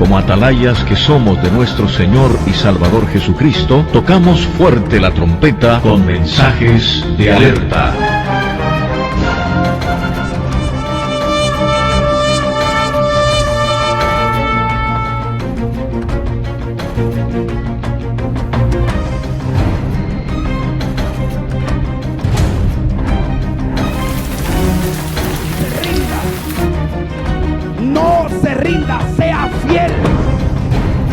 Como atalayas que somos de nuestro Señor y Salvador Jesucristo, tocamos fuerte la trompeta con mensajes de alerta. Sea fiel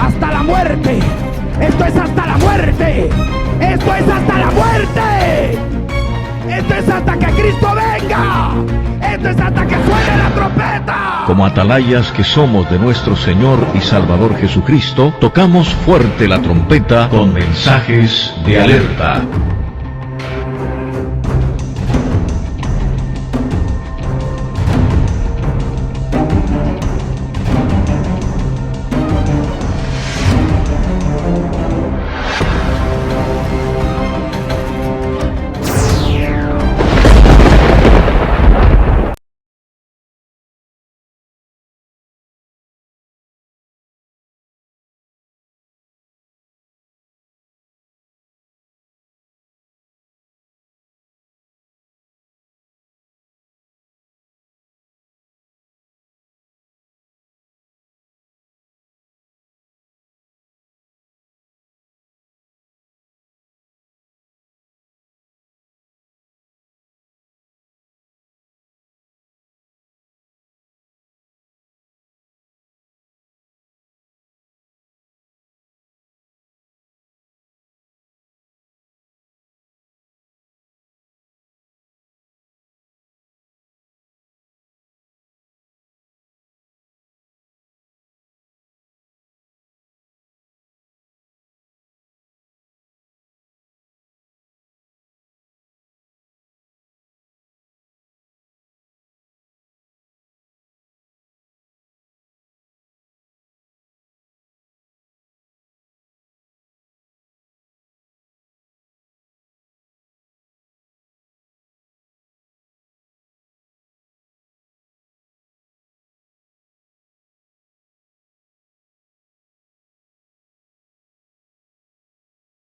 hasta la muerte. Esto es hasta la muerte. Esto es hasta la muerte. Esto es hasta que Cristo venga. Esto es hasta que suene la trompeta. Como atalayas que somos de nuestro Señor y Salvador Jesucristo, tocamos fuerte la trompeta con mensajes de alerta.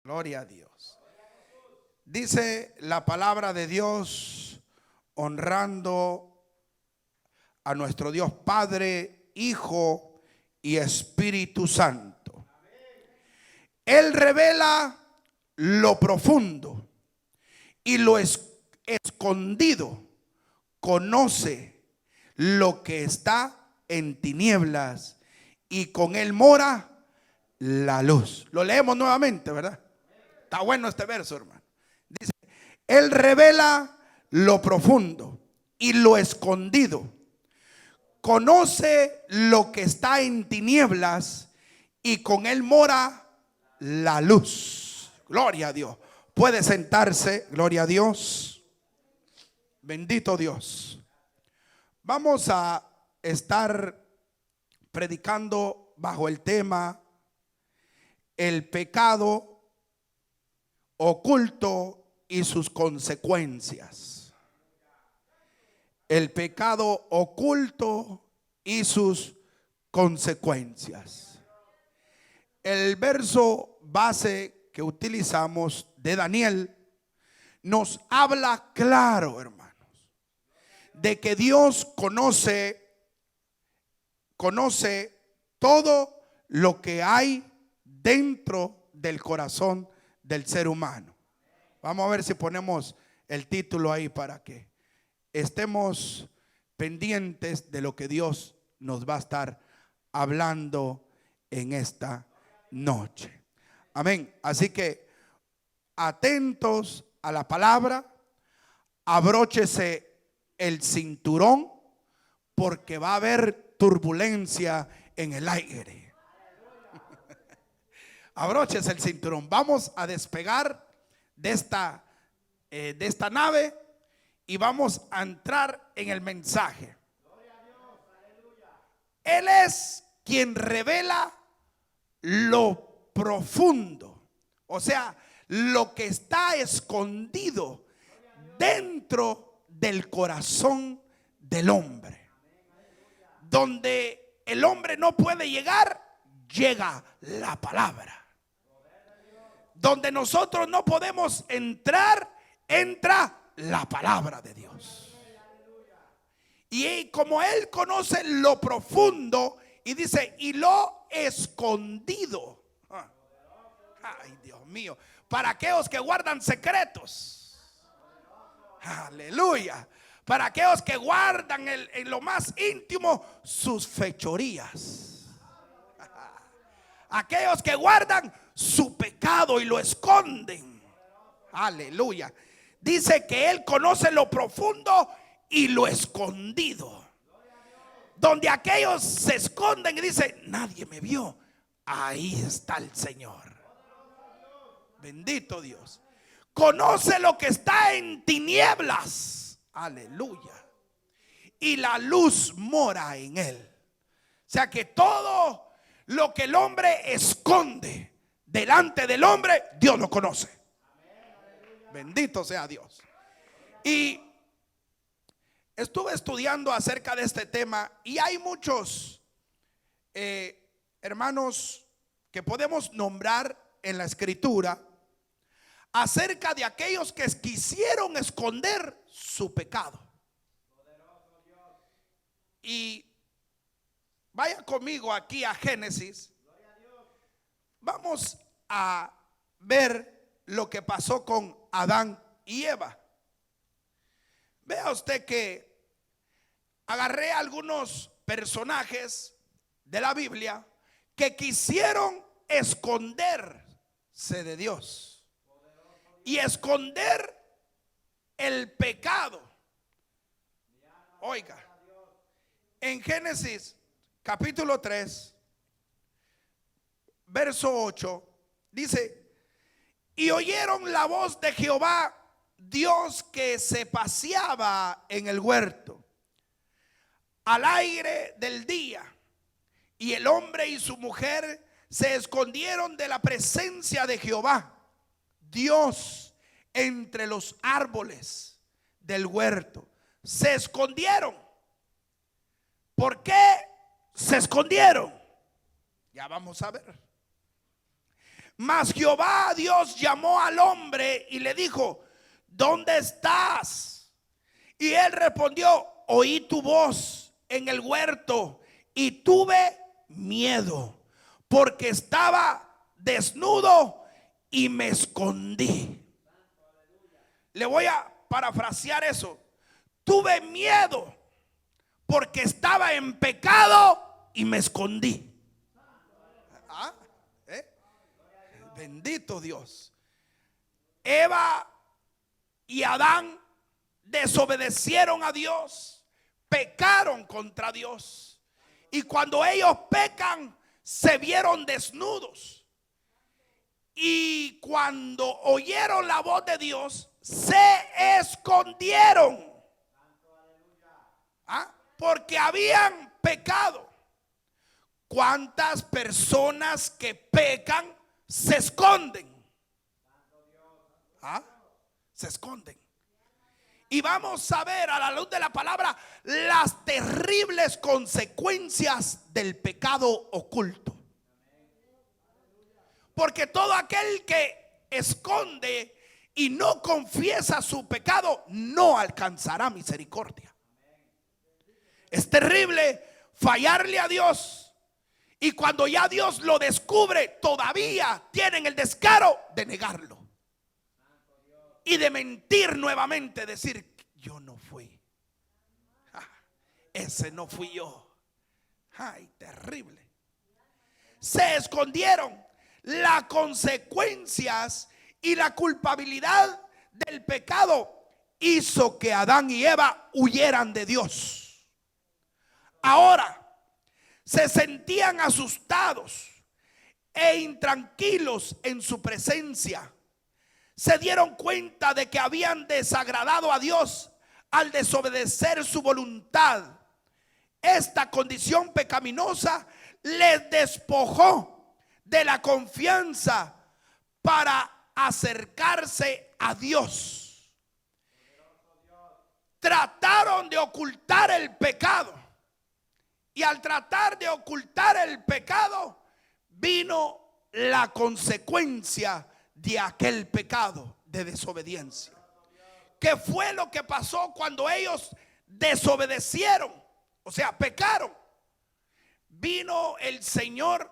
Gloria a Dios. Dice la palabra de Dios, honrando a nuestro Dios Padre, Hijo y Espíritu Santo. Él revela lo profundo y lo escondido. Conoce lo que está en tinieblas y con él mora la luz. Lo leemos nuevamente, ¿verdad? Está bueno este verso, hermano. Dice, él revela lo profundo y lo escondido. Conoce lo que está en tinieblas y con él mora la luz. Gloria a Dios. Puede sentarse, gloria a Dios. Bendito Dios. Vamos a estar predicando bajo el tema el pecado oculto y sus consecuencias. El pecado oculto y sus consecuencias. El verso base que utilizamos de Daniel nos habla claro, hermanos, de que Dios conoce todo lo que hay dentro del corazón del ser humano. Vamos a ver si ponemos el título ahí para que estemos pendientes de lo que Dios nos va a estar hablando en esta noche. Amén. Así que atentos a la palabra, abróchese el cinturón porque va a haber turbulencia en el aire. Abróchese el cinturón. Vamos a despegar de esta nave y vamos a entrar en el mensaje. Él es quien revela lo profundo, o sea, lo que está escondido dentro del corazón del hombre, donde el hombre no puede llegar llega la palabra. Donde nosotros no podemos entrar, entra la palabra de Dios. Y como Él conoce lo profundo, y dice, y lo escondido. Ay, Dios mío. Para aquellos que guardan secretos. Aleluya. Para aquellos que guardan en lo más íntimo sus fechorías. Aquellos que guardan su pecado y lo esconden. Aleluya. Dice que Él conoce lo profundo y lo escondido. Donde aquellos se esconden y dicen, nadie me vio. Ahí está el Señor. Bendito Dios. Conoce lo que está en tinieblas. Aleluya. Y la luz mora en Él. O sea que todo lo que el hombre esconde delante del hombre, Dios lo conoce. Bendito sea Dios. Y estuve estudiando acerca de este tema, y hay muchos hermanos que podemos nombrar en la escritura acerca de aquellos que quisieron esconder su pecado. Y vaya conmigo aquí a Génesis. Vamos a ver lo que pasó con Adán y Eva. Vea usted que agarré algunos personajes de la Biblia que quisieron esconderse de Dios y esconder el pecado. Oiga, en Génesis capítulo 3, verso 8, dice: y oyeron la voz de Jehová Dios que se paseaba en el huerto al aire del día, y el hombre y su mujer se escondieron de la presencia de Jehová Dios entre los árboles del huerto. Se escondieron. ¿Por qué se escondieron? Ya vamos a ver. Mas Jehová Dios llamó al hombre y le dijo: ¿dónde estás? Y él respondió: oí tu voz en el huerto y tuve miedo, porque estaba desnudo y me escondí. Le voy a parafrasear eso. Tuve miedo porque estaba en pecado y me escondí. Bendito Dios. Eva y Adán desobedecieron a Dios, pecaron contra Dios, y cuando ellos pecan se vieron desnudos, y cuando oyeron la voz de Dios se escondieron. Porque habían pecado. ¿Cuántas personas que pecan se esconden? Se esconden. Y vamos a ver a la luz de la palabra las terribles consecuencias del pecado oculto. Porque todo aquel que esconde y no confiesa su pecado no alcanzará misericordia. Es terrible fallarle a Dios, y cuando ya Dios lo descubre, todavía tienen el descaro de negarlo y de mentir nuevamente, decir: yo no fui, ese no fui yo. Ay, terrible. Se escondieron. Las consecuencias y la culpabilidad del pecado hizo que Adán y Eva huyeran de Dios. Ahora se sentían asustados e intranquilos en su presencia. Se dieron cuenta de que habían desagradado a Dios al desobedecer su voluntad. Esta condición pecaminosa les despojó de la confianza para acercarse a Dios. Trataron de ocultar el pecado, y al tratar de ocultar el pecado vino la consecuencia de aquel pecado de desobediencia. ¿Qué fue lo que pasó cuando ellos desobedecieron? O sea, pecaron. Vino el Señor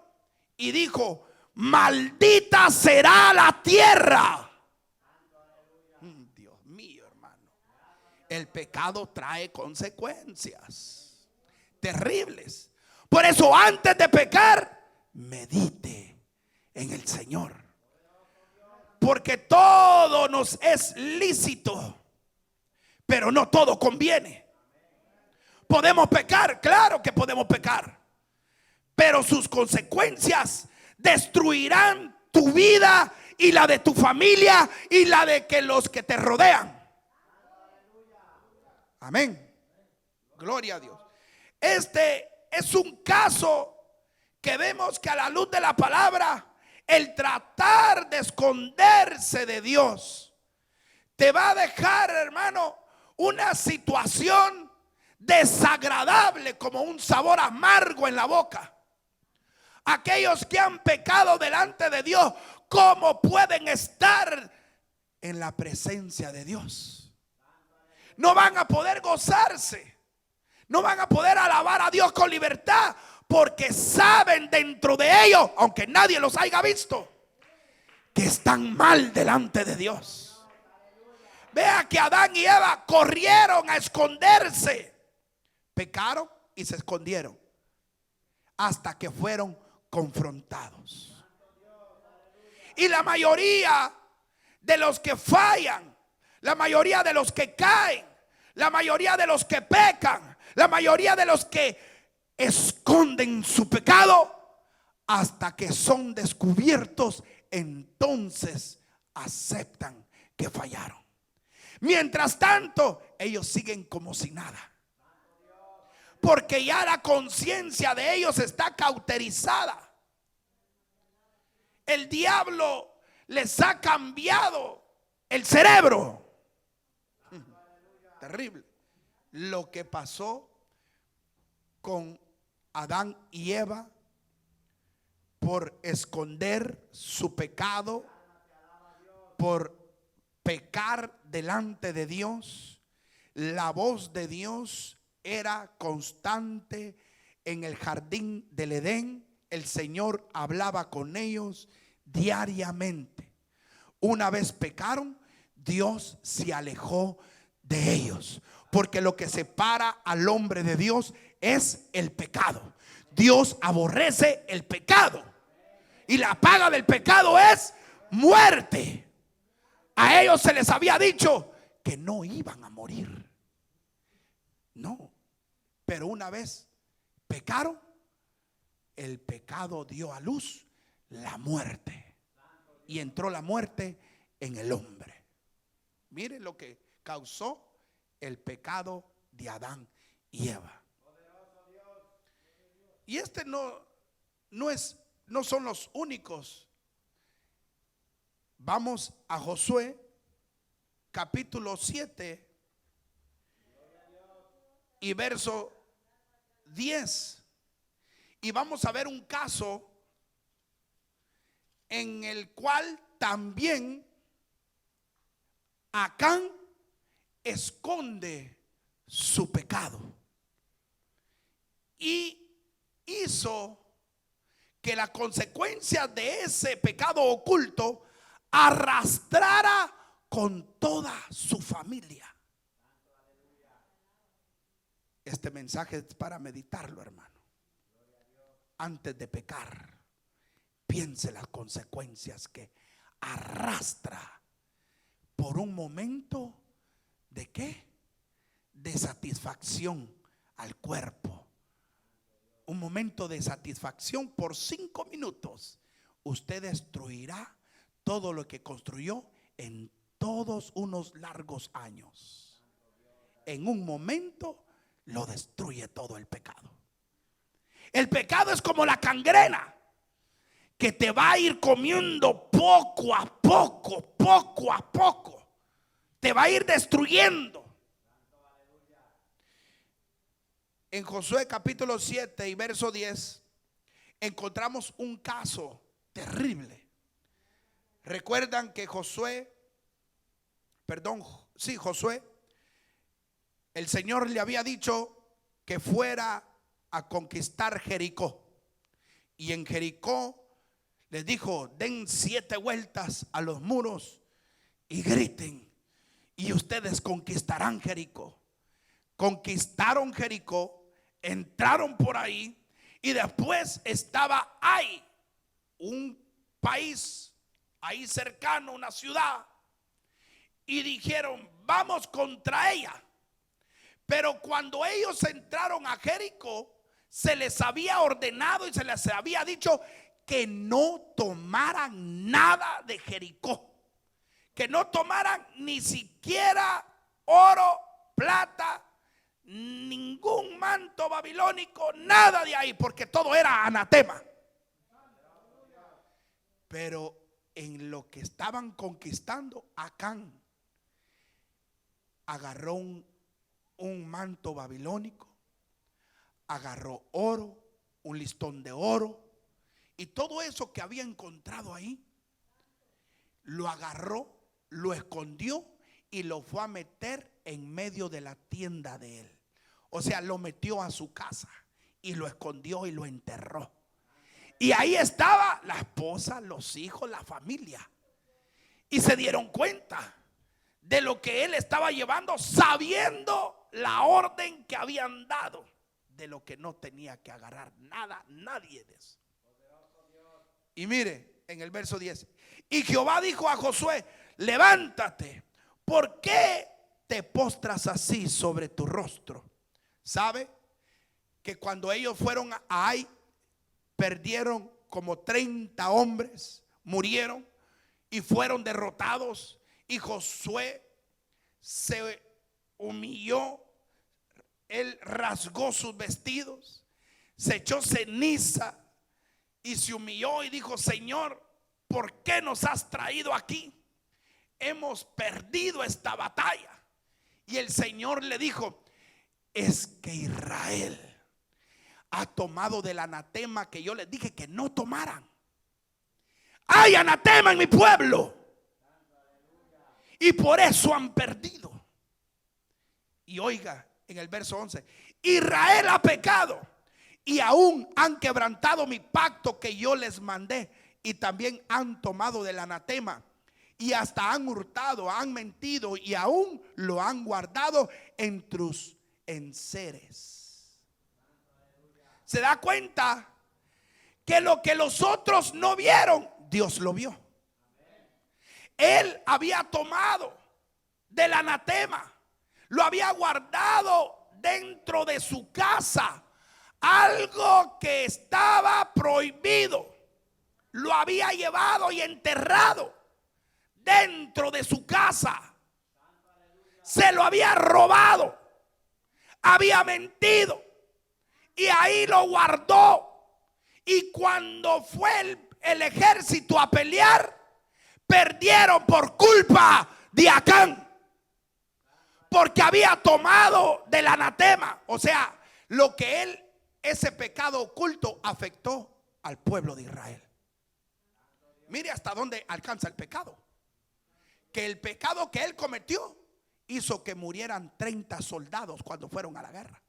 y dijo: maldita será la tierra. Dios mío, hermano. El pecado trae consecuencias terribles. Por eso, antes de pecar, medite en el Señor. Porque todo nos es lícito, pero no todo conviene. ¿Podemos pecar? Claro que podemos pecar, pero sus consecuencias destruirán tu vida y la de tu familia y la de los que te rodean. Amén. Gloria a Dios. Este es un caso que vemos que a la luz de la palabra, el tratar de esconderse de Dios te va a dejar, hermano, una situación desagradable, como un sabor amargo en la boca. Aquellos que han pecado delante de Dios, ¿cómo pueden estar en la presencia de Dios? No van a poder gozarse, no van a poder alabar a Dios con libertad, porque saben dentro de ellos, aunque nadie los haya visto, que están mal delante de Dios. Vea que Adán y Eva corrieron a esconderse, pecaron y se escondieron hasta que fueron confrontados. Y la mayoría de los que fallan, la mayoría de los que caen, la mayoría de los que pecan, la mayoría de los que esconden su pecado, hasta que son descubiertos, entonces aceptan que fallaron. Mientras tanto, ellos siguen como si nada, porque ya la conciencia de ellos está cauterizada. El diablo les ha cambiado el cerebro. Terrible lo que pasó con Adán y Eva por esconder su pecado, por pecar delante de Dios. La voz de Dios era constante en el jardín del Edén. El Señor hablaba con ellos diariamente. Una vez pecaron, Dios se alejó de ellos, porque lo que separa al hombre de Dios es el pecado. Dios aborrece el pecado, y la paga del pecado es muerte. A ellos se les había dicho que no iban a morir. No, pero una vez pecaron, el pecado dio a luz la muerte, y entró la muerte en el hombre. Mire lo que causó el pecado de Adán y Eva. Y no son los únicos. Vamos a Josué capítulo 7 y verso 10. Y vamos a ver un caso en el cual también Acán esconde su pecado y hizo que la consecuencia de ese pecado oculto arrastrara con toda su familia. Este mensaje es para meditarlo, hermano. Antes de pecar, piense las consecuencias que arrastra por un momento de ¿qué? De satisfacción al cuerpo. Un momento de satisfacción por 5 minutos. Usted destruirá todo lo que construyó en todos unos largos años. En un momento lo destruye todo el pecado. El pecado es como la gangrena, que te va a ir comiendo poco a poco, poco a poco. Te va a ir destruyendo. En Josué capítulo 7 y verso 10, encontramos un caso terrible. Recuerdan que Josué, el Señor le había dicho que fuera a conquistar Jericó. Y en Jericó les dijo: den 7 vueltas a los muros y griten, y ustedes conquistarán Jericó. Conquistaron Jericó, entraron por ahí, y después estaba Ai, un país ahí cercano, una ciudad, y dijeron: vamos contra ella. Pero cuando ellos entraron a Jericó, se les había ordenado y se les había dicho que no tomaran nada de Jericó, que no tomaran ni siquiera oro, plata, ningún manto babilónico, nada de ahí, porque todo era anatema. Pero en lo que estaban conquistando, Acán agarró un manto babilónico, agarró oro, un listón de oro, y todo eso que había encontrado ahí, lo agarró, lo escondió y lo fue a meter en medio de la tienda de él. O sea, lo metió a su casa y lo escondió y lo enterró. Y ahí estaba la esposa, los hijos, la familia. Y se dieron cuenta de lo que él estaba llevando, sabiendo la orden que habían dado, de lo que no tenía que agarrar nada, nadie de eso. Y mire, en el verso 10: y Jehová dijo a Josué: levántate, ¿por qué te postras así sobre tu rostro? ¿Sabe? Que cuando ellos fueron a Ai, perdieron como 30 hombres, murieron y fueron derrotados. Y Josué se humilló, él rasgó sus vestidos, se echó ceniza y se humilló y dijo: Señor, ¿por qué nos has traído aquí? Hemos perdido esta batalla. Y el Señor le dijo: es que Israel ha tomado del anatema que yo les dije que no tomaran. Hay anatema en mi pueblo y por eso han perdido. Y oiga, en el verso 11: Israel ha pecado y aún han quebrantado mi pacto que yo les mandé, y también han tomado del anatema, y hasta han hurtado, han mentido, y aún lo han guardado en tus enseres. ¿Se da cuenta que lo que los otros no vieron, Dios lo vio? Él había tomado del anatema, lo había guardado dentro de su casa, algo que estaba prohibido. Lo había llevado y enterrado dentro de su casa. Se lo había robado, había mentido y ahí lo guardó. Y cuando fue el ejército a pelear, perdieron por culpa de Acán, porque había tomado del anatema. O sea, lo que ese pecado oculto afectó al pueblo de Israel. Mire hasta dónde alcanza el pecado. Que el pecado que él cometió hizo que murieran 30 soldados cuando fueron a la guerra,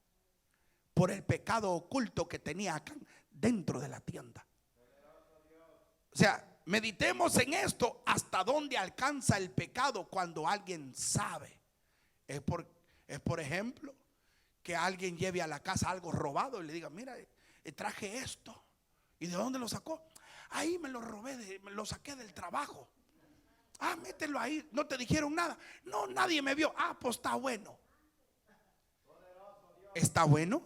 por el pecado oculto que tenía Acán dentro de la tienda. O sea, meditemos en esto, hasta dónde alcanza el pecado cuando alguien sabe. Es por ejemplo, que alguien lleve a la casa algo robado y le diga: mira, traje esto. ¿Y de dónde lo sacó? Ahí me lo robé, me lo saqué del trabajo. Ah, mételo ahí. ¿No te dijeron nada? No, nadie me vio. Ah, pues está bueno. ¿Está bueno?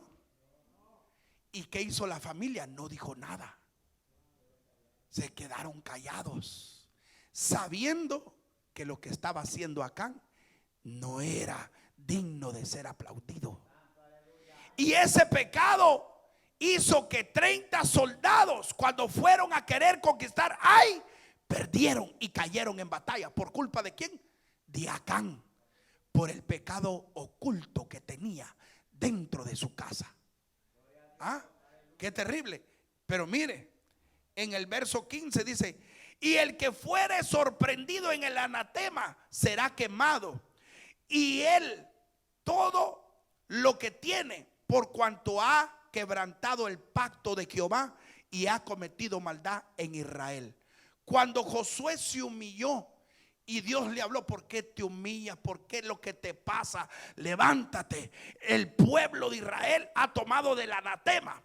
¿Y qué hizo la familia? No dijo nada. Se quedaron callados, sabiendo que lo que estaba haciendo Acán no era digno de ser aplaudido. Y ese pecado hizo que 30 soldados, cuando fueron a querer conquistar Ai, perdieron y cayeron en batalla. ¿Por culpa de quién? De Acán, por el pecado oculto que tenía dentro de su casa. ¿Ah? Qué terrible. Pero mire, en el verso 15 dice: y el que fuere sorprendido en el anatema será quemado, y él todo lo que tiene, por cuanto ha quebrantado el pacto de Jehová y ha cometido maldad en Israel. Cuando Josué se humilló y Dios le habló: ¿por qué te humillas? ¿Por qué lo que te pasa? Levántate, el pueblo de Israel ha tomado del anatema.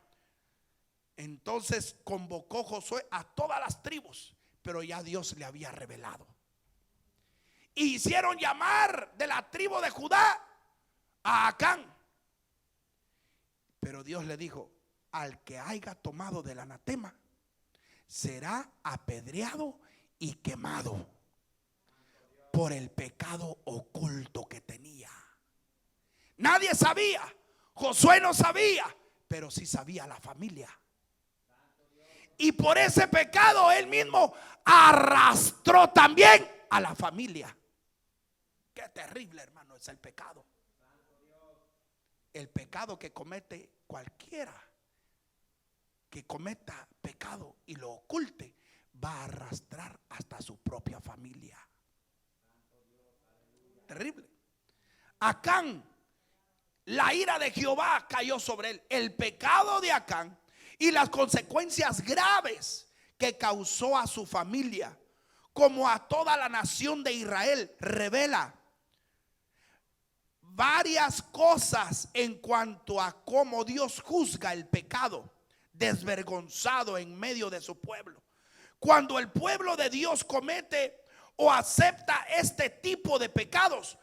Entonces convocó Josué a todas las tribus, pero ya Dios le había revelado. Y hicieron llamar de la tribu de Judá a Acán. Pero Dios le dijo: al que haya tomado del anatema será apedreado y quemado por el pecado oculto que tenía. Nadie sabía, Josué no sabía, pero sí sabía la familia. Y por ese pecado él mismo arrastró también a la familia. Qué terrible, hermano, es el pecado. El pecado que comete cualquiera que cometa pecado y lo oculte, va a arrastrar hasta su propia familia. Terrible. Acán, la ira de Jehová cayó sobre él. El pecado de Acán y las consecuencias graves que causó a su familia, como a toda la nación de Israel, revela varias cosas en cuanto a cómo Dios juzga el pecado desvergonzado en medio de su pueblo. Cuando el pueblo de Dios comete o acepta este tipo de pecados,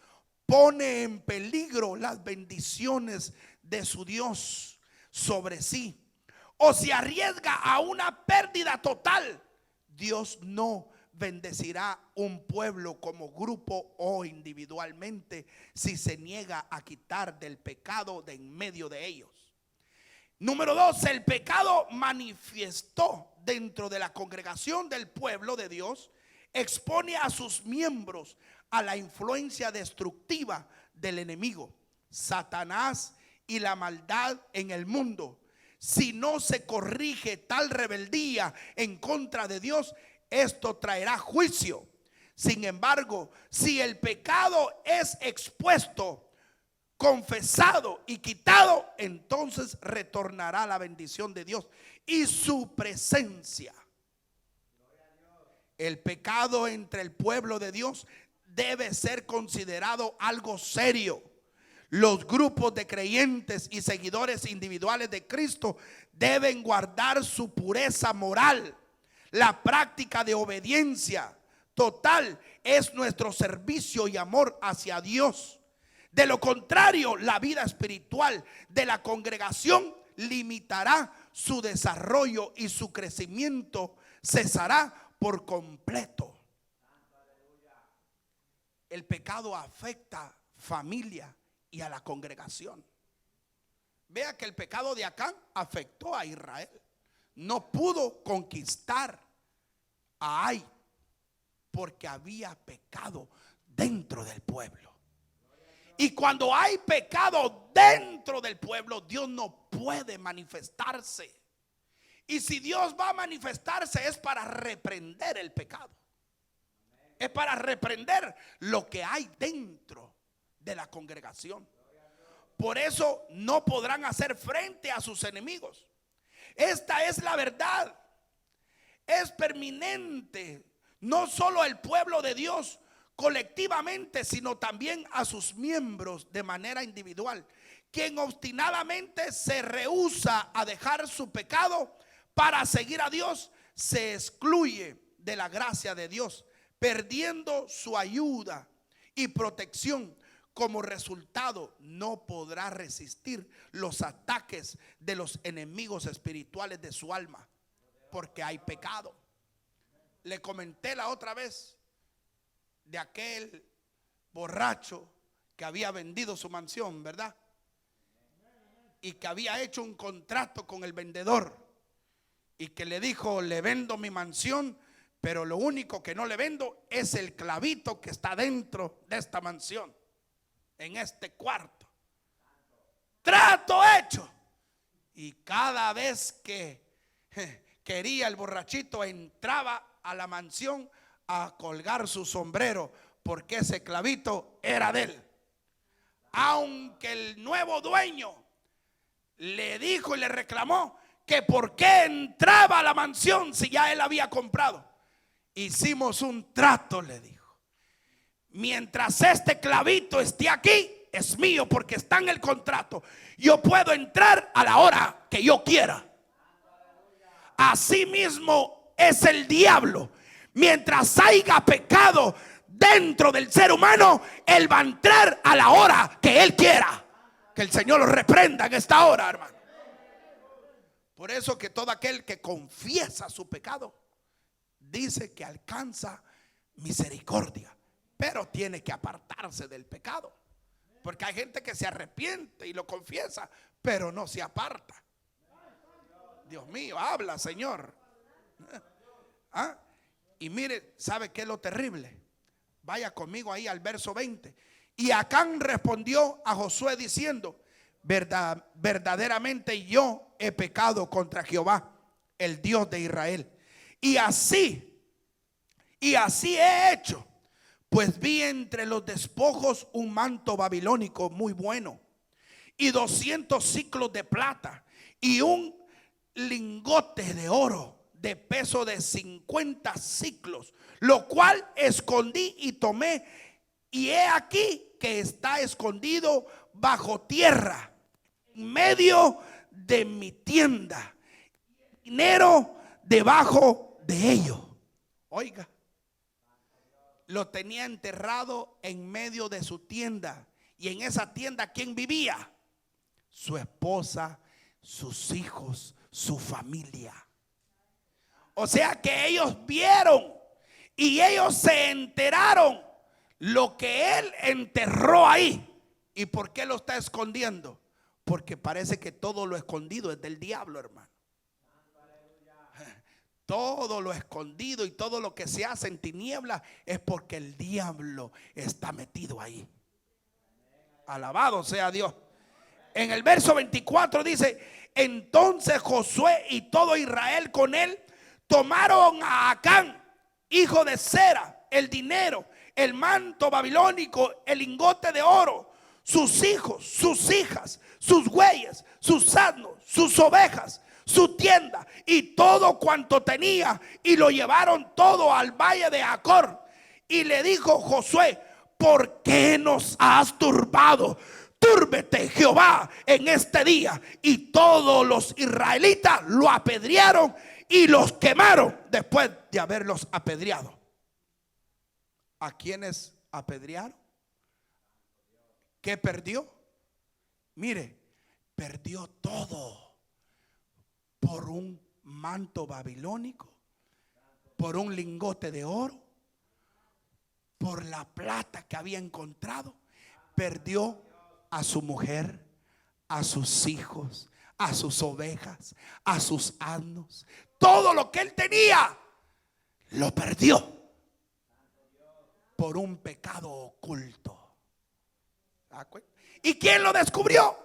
pone en peligro las bendiciones de su Dios sobre sí, o se arriesga a una pérdida total. Dios no bendecirá un pueblo como grupo o individualmente si se niega a quitar del pecado de en medio de ellos. Número 2, el pecado manifestó dentro de la congregación del pueblo de Dios, expone a sus miembros a la influencia destructiva del enemigo, Satanás, y la maldad en el mundo. Si no se corrige tal rebeldía en contra de Dios, esto traerá juicio. Sin embargo, si el pecado es expuesto, confesado y quitado, entonces retornará la bendición de Dios y su presencia. El pecado entre el pueblo de Dios debe ser considerado algo serio. Los grupos de creyentes y seguidores individuales de Cristo deben guardar su pureza moral. La práctica de obediencia total es nuestro servicio y amor hacia Dios. De lo contrario, la vida espiritual de la congregación limitará su desarrollo y su crecimiento cesará por completo. El pecado afecta familia y a la congregación. Vea que el pecado de Acán afectó a Israel. No pudo conquistar a Ai porque había pecado dentro del pueblo. Y cuando hay pecado dentro del pueblo, Dios no puede manifestarse. Y si Dios va a manifestarse, es para reprender el pecado. Es para reprender lo que hay dentro de la congregación. Por eso no podrán hacer frente a sus enemigos. Esta es la verdad. Es permanente, no solo el pueblo de Dios colectivamente, sino también a sus miembros de manera individual. Quien obstinadamente se rehúsa a dejar su pecado para seguir a Dios, se excluye de la gracia de Dios, perdiendo su ayuda y protección. Como resultado, no podrá resistir los ataques de los enemigos espirituales de su alma, porque hay pecado. Le comenté la otra vez de aquel borracho que había vendido su mansión, ¿verdad? Y que había hecho un contrato con el vendedor y que le dijo: le vendo mi mansión, pero lo único que no le vendo es el clavito que está dentro de esta mansión, en este cuarto. Trato hecho. Y cada vez que quería el borrachito, entraba a la mansión a colgar su sombrero, porque ese clavito era de él. Aunque el nuevo dueño le dijo y le reclamó que por qué entraba a la mansión si ya él había comprado. Hicimos un trato, le dijo. Mientras este clavito esté aquí, es mío porque está en el contrato. Yo puedo entrar a la hora que yo quiera. Así mismo es el diablo. Mientras haya pecado dentro del ser humano, él va a entrar a la hora que él quiera. Que el Señor lo reprenda en esta hora, hermano. Por eso que todo aquel que confiesa su pecado dice que alcanza misericordia, pero tiene que apartarse del pecado. Porque hay gente que se arrepiente y lo confiesa, pero no se aparta. Dios mío, habla, Señor. ¿Ah? Y mire, ¿sabe qué es lo terrible? Vaya conmigo ahí al verso 20. Y Acán respondió a Josué diciendo: verdaderamente yo he pecado contra Jehová, el Dios de Israel. Y así he hecho, pues vi entre los despojos un manto babilónico muy bueno, y 200 siclos de plata, y un lingote de oro de peso de 50 siclos, lo cual escondí y tomé, y he aquí que está escondido bajo tierra, en medio de mi tienda, dinero debajo de ello. Oiga, lo tenía enterrado en medio de su tienda. Y en esa tienda, ¿quién vivía? Su esposa, sus hijos, su familia. O sea que ellos vieron y ellos se enteraron lo que él enterró ahí. ¿Y por qué lo está escondiendo? Porque parece que todo lo escondido es del diablo, hermano. Todo lo escondido y todo lo que se hace en tinieblas es porque el diablo está metido ahí. Alabado sea Dios. En el verso 24 dice: entonces Josué y todo Israel con él tomaron a Acán, hijo de Zera, el dinero, el manto babilónico, el lingote de oro, sus hijos, sus hijas, sus bueyes, sus asnos, sus ovejas, su tienda y todo cuanto tenía, y lo llevaron todo al valle de Acor. Y le dijo Josué: ¿por qué nos has turbado? Túrbete Jehová en este día. Y todos los israelitas lo apedrearon y los quemaron después de haberlos apedreado. ¿A quiénes apedrearon? ¿Qué perdió? Mire, perdió todo por un manto babilónico, por un lingote de oro, por la plata que había encontrado. Perdió a su mujer, a sus hijos, a sus ovejas, a sus asnos. Todo lo que él tenía lo perdió por un pecado oculto. ¿Y quién lo descubrió?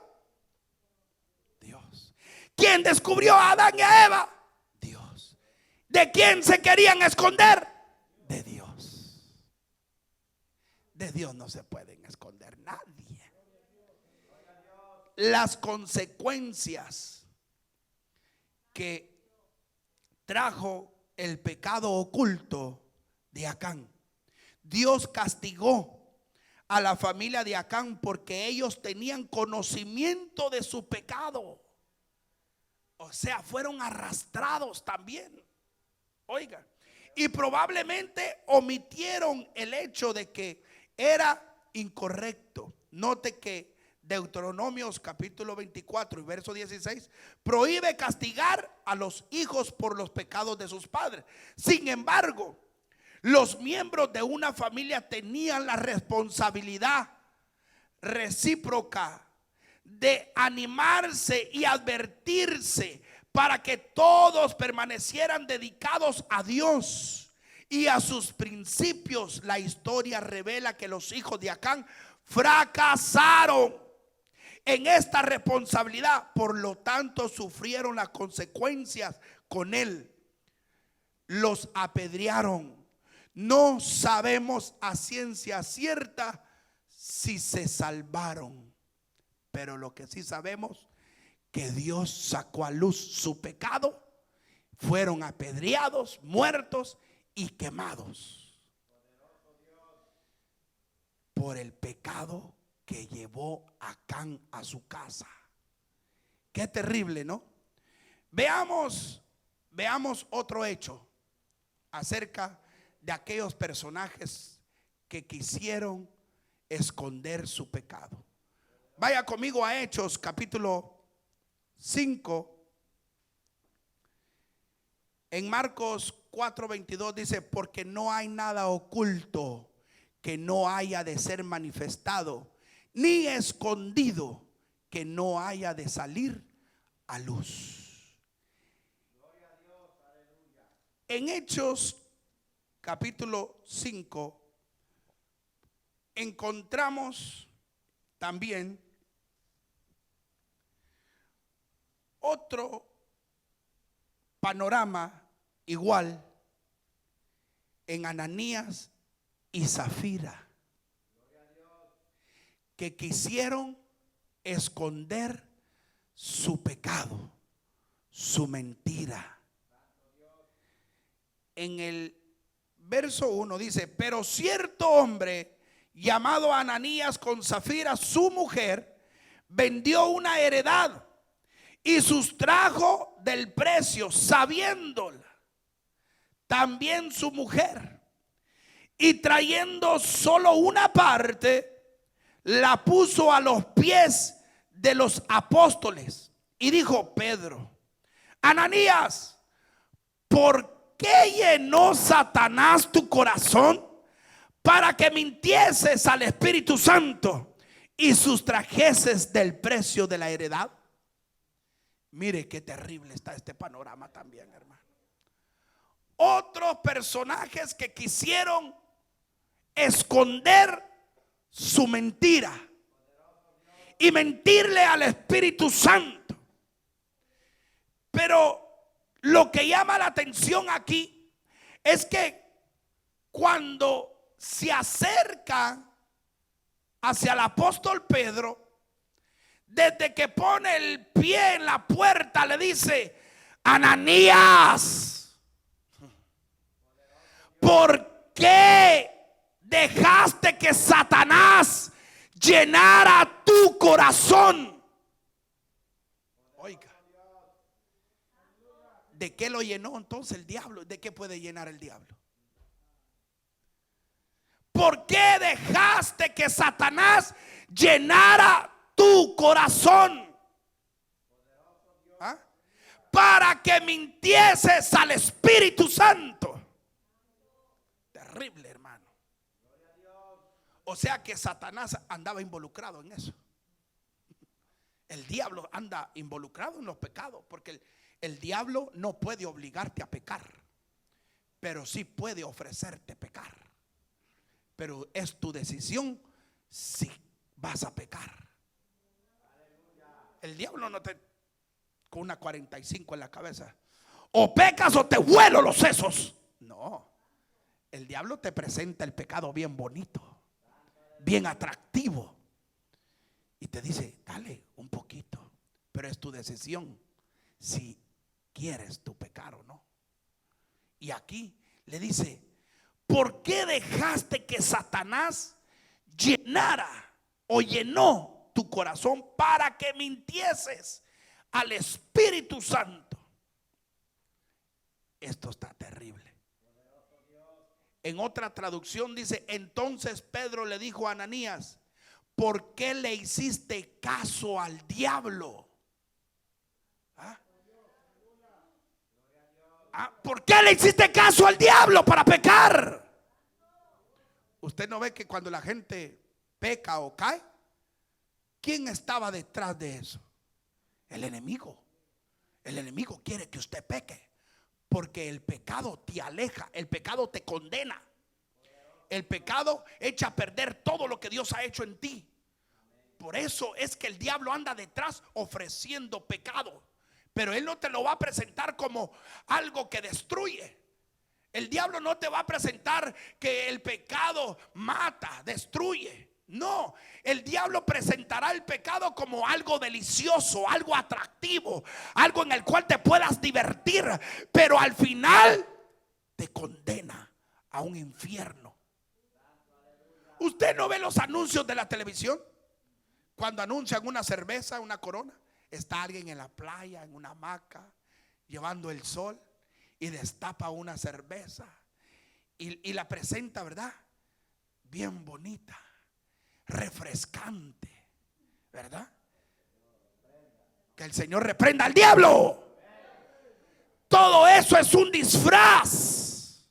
Dios. ¿Quién descubrió a Adán y a Eva? Dios. ¿De quién se querían esconder? De Dios. De Dios no se pueden esconder nadie. Las consecuencias que trajo el pecado oculto de Acán. Dios castigó a la familia de Acán porque ellos tenían conocimiento de su pecado. O sea, fueron arrastrados también. Oiga, y probablemente omitieron el hecho de que era incorrecto. Note que Deuteronomios capítulo 24 y verso 16 prohíbe castigar a los hijos por los pecados de sus padres. Sin embargo, los miembros de una familia tenían la responsabilidad recíproca de animarse y advertirse para que todos permanecieran dedicados a Dios y a sus principios. La historia revela que los hijos de Acán fracasaron en esta responsabilidad, por lo tanto sufrieron las consecuencias con él. Los apedrearon. No sabemos a ciencia cierta si se salvaron, pero lo que sí sabemos, que Dios sacó a luz su pecado. Fueron apedreados, muertos y quemados por el pecado que llevó Acán a su casa. Qué terrible, ¿no? Veamos otro hecho acerca de aquellos personajes que quisieron esconder su pecado. Vaya conmigo a Hechos capítulo 5. En Marcos 4:22 dice: porque no hay nada oculto que no haya de ser manifestado, ni escondido que no haya de salir a luz. Gloria a Dios, aleluya. En Hechos capítulo 5 encontramos también otro panorama igual en Ananías y Zafira, que quisieron esconder su pecado, su mentira. En el verso 1 dice: pero cierto hombre llamado Ananías, con Zafira su mujer, vendió una heredad y sustrajo del precio, sabiéndola también su mujer, y trayendo solo una parte, la puso a los pies de los apóstoles y dijo: Pedro, Ananías, ¿por qué llenó Satanás tu corazón para que mintieses al Espíritu Santo y sustrajeses del precio de la heredad? Mire qué terrible está este panorama también, hermano. Otros personajes que quisieron esconder su mentira y mentirle al Espíritu Santo. Pero lo que llama la atención aquí es que cuando se acerca hacia el apóstol Pedro, desde que pone el pie en la puerta, le dice: Ananías, ¿por qué dejaste que Satanás llenara tu corazón? Oiga, ¿de qué lo llenó entonces el diablo? ¿De qué puede llenar el diablo? ¿Por qué dejaste que Satanás llenara tu corazón? ¿Ah? Para que mintieses al Espíritu Santo. Terrible, hermano. O sea que Satanás andaba involucrado en eso. El diablo anda involucrado en los pecados, porque el diablo no puede obligarte a pecar, pero sí puede ofrecerte pecar. Pero es tu decisión si vas a pecar. El diablo no te con una 45 en la cabeza: o pecas o te vuelo los sesos. No, el diablo te presenta el pecado bien bonito, bien atractivo, y te dice: dale un poquito, pero es tu decisión si quieres tu pecar o no. Y aquí le dice: ¿por qué dejaste que Satanás llenara o llenó tu corazón para que mintieses al Espíritu Santo? Esto está terrible. En otra traducción dice: entonces Pedro le dijo a Ananías: ¿por qué le hiciste caso al diablo? ¿Ah? ¿Por qué le hiciste caso al diablo para pecar? Usted no ve que cuando la gente peca o cae, ¿quién estaba detrás de eso? El enemigo. El enemigo quiere que usted peque, porque el pecado te aleja, el pecado te condena, el pecado echa a perder todo lo que Dios ha hecho en ti. Por eso es que el diablo anda detrás ofreciendo pecado, pero él no te lo va a presentar como algo que destruye. El diablo no te va a presentar que el pecado mata, destruye. No, el diablo presentará el pecado como algo delicioso, algo atractivo, algo en el cual te puedas divertir, pero al final te condena a un infierno. ¿Usted no ve los anuncios de la televisión? Cuando anuncian una cerveza, una Corona, está alguien en la playa, en una hamaca, llevando el sol, y destapa una cerveza y la presenta, ¿verdad? Bien bonita, refrescante, ¿verdad? Que el Señor reprenda al diablo. Todo eso es un disfraz,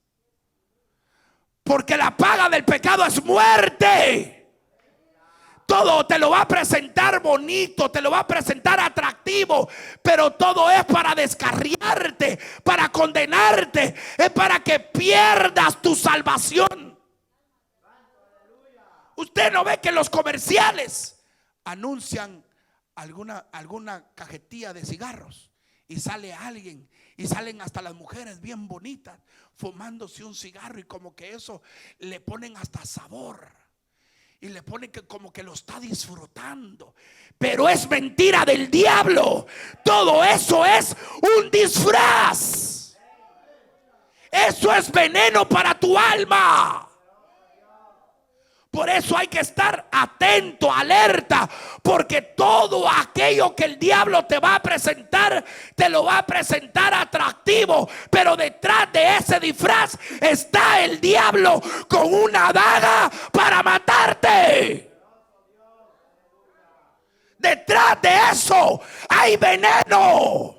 porque la paga del pecado es muerte. Todo te lo va a presentar bonito, te lo va a presentar atractivo, pero todo es para descarriarte, para condenarte, es para que pierdas tu salvación. Usted no ve que los comerciales anuncian alguna cajetilla de cigarros y sale alguien, y salen hasta las mujeres bien bonitas fumándose un cigarro, y como que eso le ponen hasta sabor y le ponen que como que lo está disfrutando, pero es mentira del diablo. Todo eso es un disfraz. Eso es veneno para tu alma. Por eso hay que estar atento, alerta, porque todo aquello que el diablo te va a presentar, te lo va a presentar atractivo, pero detrás de ese disfraz está el diablo con una daga para matarte. Detrás de eso hay veneno.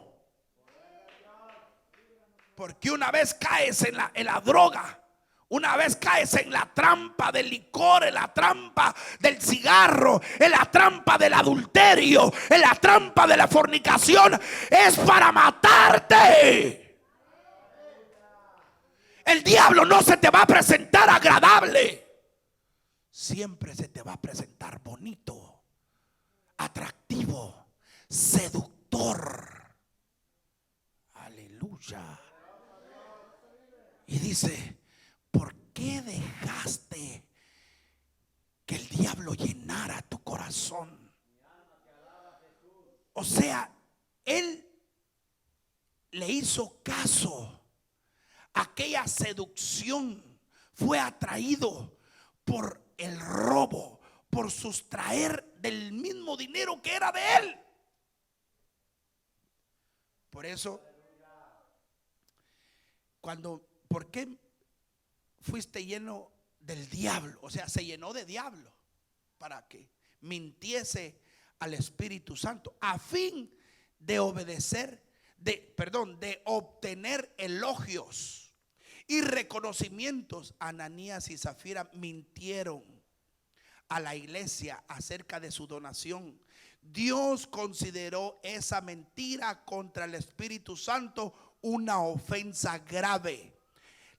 Porque una vez caes en la droga, una vez caes en la trampa del licor, en la trampa del cigarro, en la trampa del adulterio, en la trampa de la fornicación, es para matarte. El diablo no se te va a presentar agradable, siempre se te va a presentar bonito, atractivo, seductor. Aleluya. Y dice: ¿por qué dejaste que el diablo llenara tu corazón? O sea, él le hizo caso. Aquella seducción fue atraído por el robo, por sustraer del mismo dinero que era de él. Por eso, ¿por qué fuiste lleno del diablo? O sea, se llenó de diablo para que mintiese al Espíritu Santo a fin de de obtener elogios y reconocimientos. Ananías y Zafira mintieron a la iglesia acerca de su donación. Dios consideró esa mentira contra el Espíritu Santo una ofensa grave.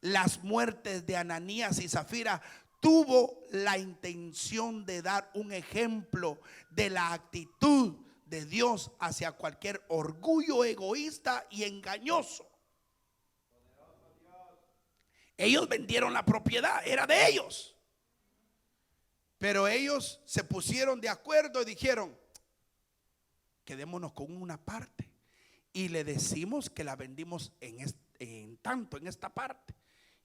Las muertes de Ananías y Zafira tuvo la intención de dar un ejemplo de la actitud de Dios hacia cualquier orgullo egoísta y engañoso. Ellos vendieron la propiedad, era de ellos, pero ellos se pusieron de acuerdo y dijeron: quedémonos con una parte y le decimos que la vendimos en esta parte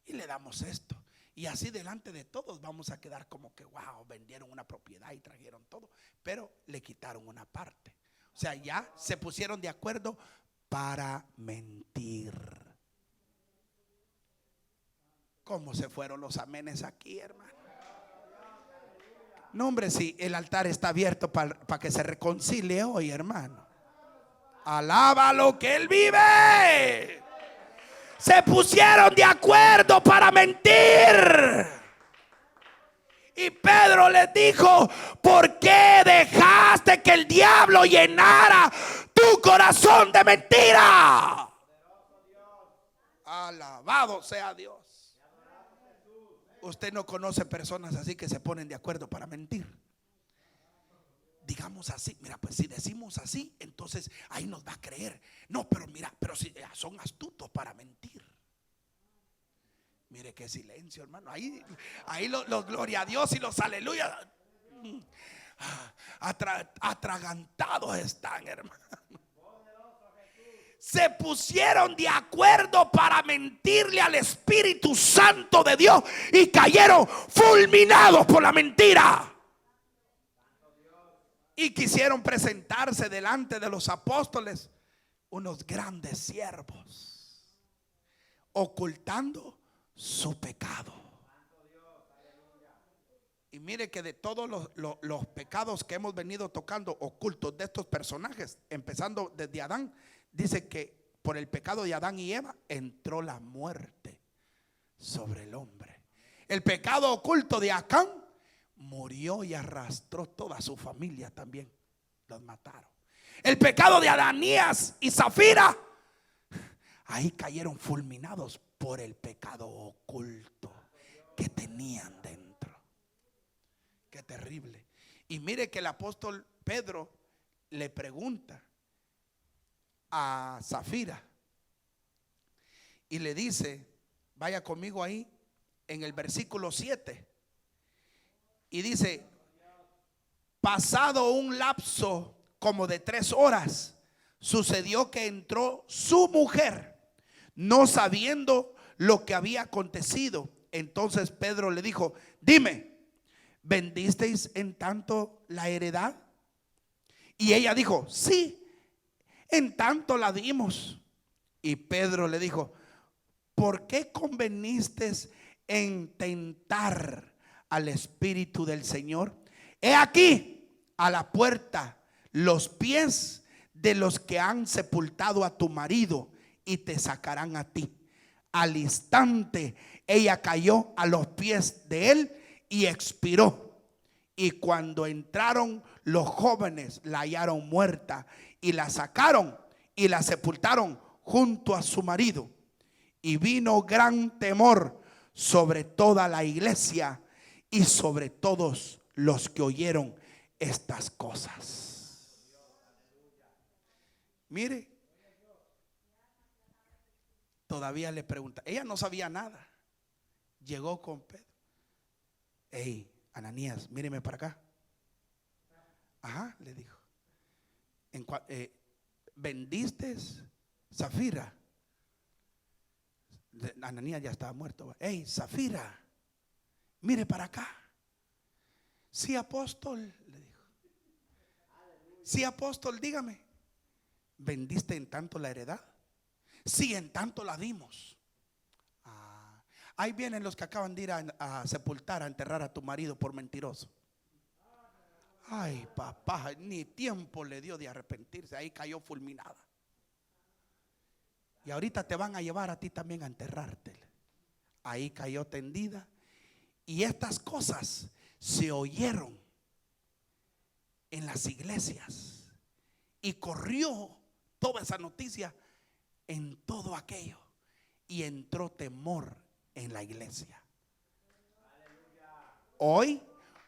y le damos esto, y así delante de todos vamos a quedar como que wow, vendieron una propiedad y trajeron todo, pero le quitaron una parte. O sea, ya se pusieron de acuerdo para mentir. ¿Cómo se fueron los amenes aquí, hermano? No, hombre, si el altar está abierto para que se reconcilie hoy, hermano. Alaba lo que Él vive. Se pusieron de acuerdo para mentir. Y Pedro les dijo: ¿por qué dejaste que el diablo llenara tu corazón de mentira? Alabado sea Dios. Usted no conoce personas así que se ponen de acuerdo para mentir. digamos así, mira, pues si decimos así, entonces ahí nos va a creer. No, pero mira, pero si son astutos para mentir. Mire qué silencio, hermano. Ahí los gloria a Dios y los aleluya atragantados están, hermano. Se pusieron de acuerdo para mentirle al Espíritu Santo de Dios y cayeron fulminados por la mentira. Y quisieron presentarse delante de los apóstoles unos grandes siervos, ocultando su pecado. Y mire que de todos los pecados que hemos venido tocando ocultos de estos personajes, empezando desde Adán, dice que por el pecado de Adán y Eva entró la muerte sobre el hombre. El pecado oculto de Acán murió y arrastró toda su familia también. Los mataron. El pecado de Ananías y Zafira, ahí cayeron fulminados por el pecado oculto que tenían dentro. Qué terrible. Y mire que el apóstol Pedro le pregunta a Zafira y le dice, vaya conmigo ahí en el versículo 7, y dice: pasado un lapso como de 3 horas, sucedió que entró su mujer, no sabiendo lo que había acontecido. Entonces Pedro le dijo: dime, ¿vendisteis en tanto la heredad? Y ella dijo: sí, en tanto la dimos. Y Pedro le dijo: ¿por qué conveniste en tentar al Espíritu del Señor? He aquí a la puerta los pies de los que han sepultado a tu marido y te sacarán a ti. Al instante ella cayó a los pies de él y expiró. Y cuando entraron los jóvenes, la hallaron muerta y la sacaron y la sepultaron junto a su marido. Y vino gran temor sobre toda la iglesia y sobre todos los que oyeron estas cosas. Mire, todavía le pregunta. Ella no sabía nada. Llegó con Pedro. Hey, Ananías, míreme para acá. Ajá, le dijo. ¿Vendiste Zafira? Ananías ya estaba muerto. Hey, Zafira, mire para acá. Sí, apóstol, le dijo. Sí, apóstol, dígame, ¿vendiste en tanto la heredad? Sí, en tanto la dimos. Ahí vienen los que acaban de ir a sepultar, a enterrar a tu marido por mentiroso. Ay, papá, ni tiempo le dio de arrepentirse. Ahí cayó fulminada. Y ahorita te van a llevar a ti también a enterrarte. Ahí cayó tendida. Y estas cosas se oyeron en las iglesias. Y corrió toda esa noticia en todo aquello. Y entró temor en la iglesia. Hoy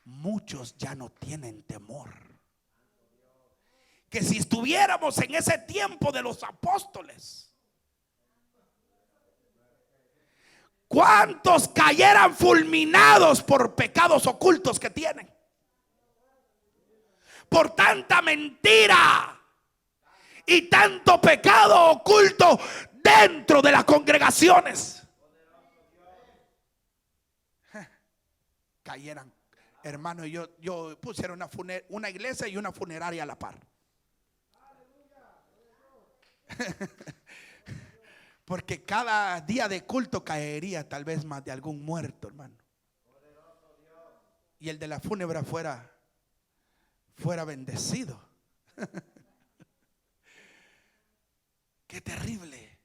muchos ya no tienen temor. Que si estuviéramos en ese tiempo de los apóstoles, ¿cuántos cayeran fulminados por pecados ocultos que tienen? Por tanta mentira y tanto pecado oculto dentro de las congregaciones. Cayeran, hermano. Yo pusiera una iglesia y una funeraria a la par. Porque cada día de culto caería tal vez más de algún muerto, hermano. Y el de la fúnebre fuera bendecido. Qué terrible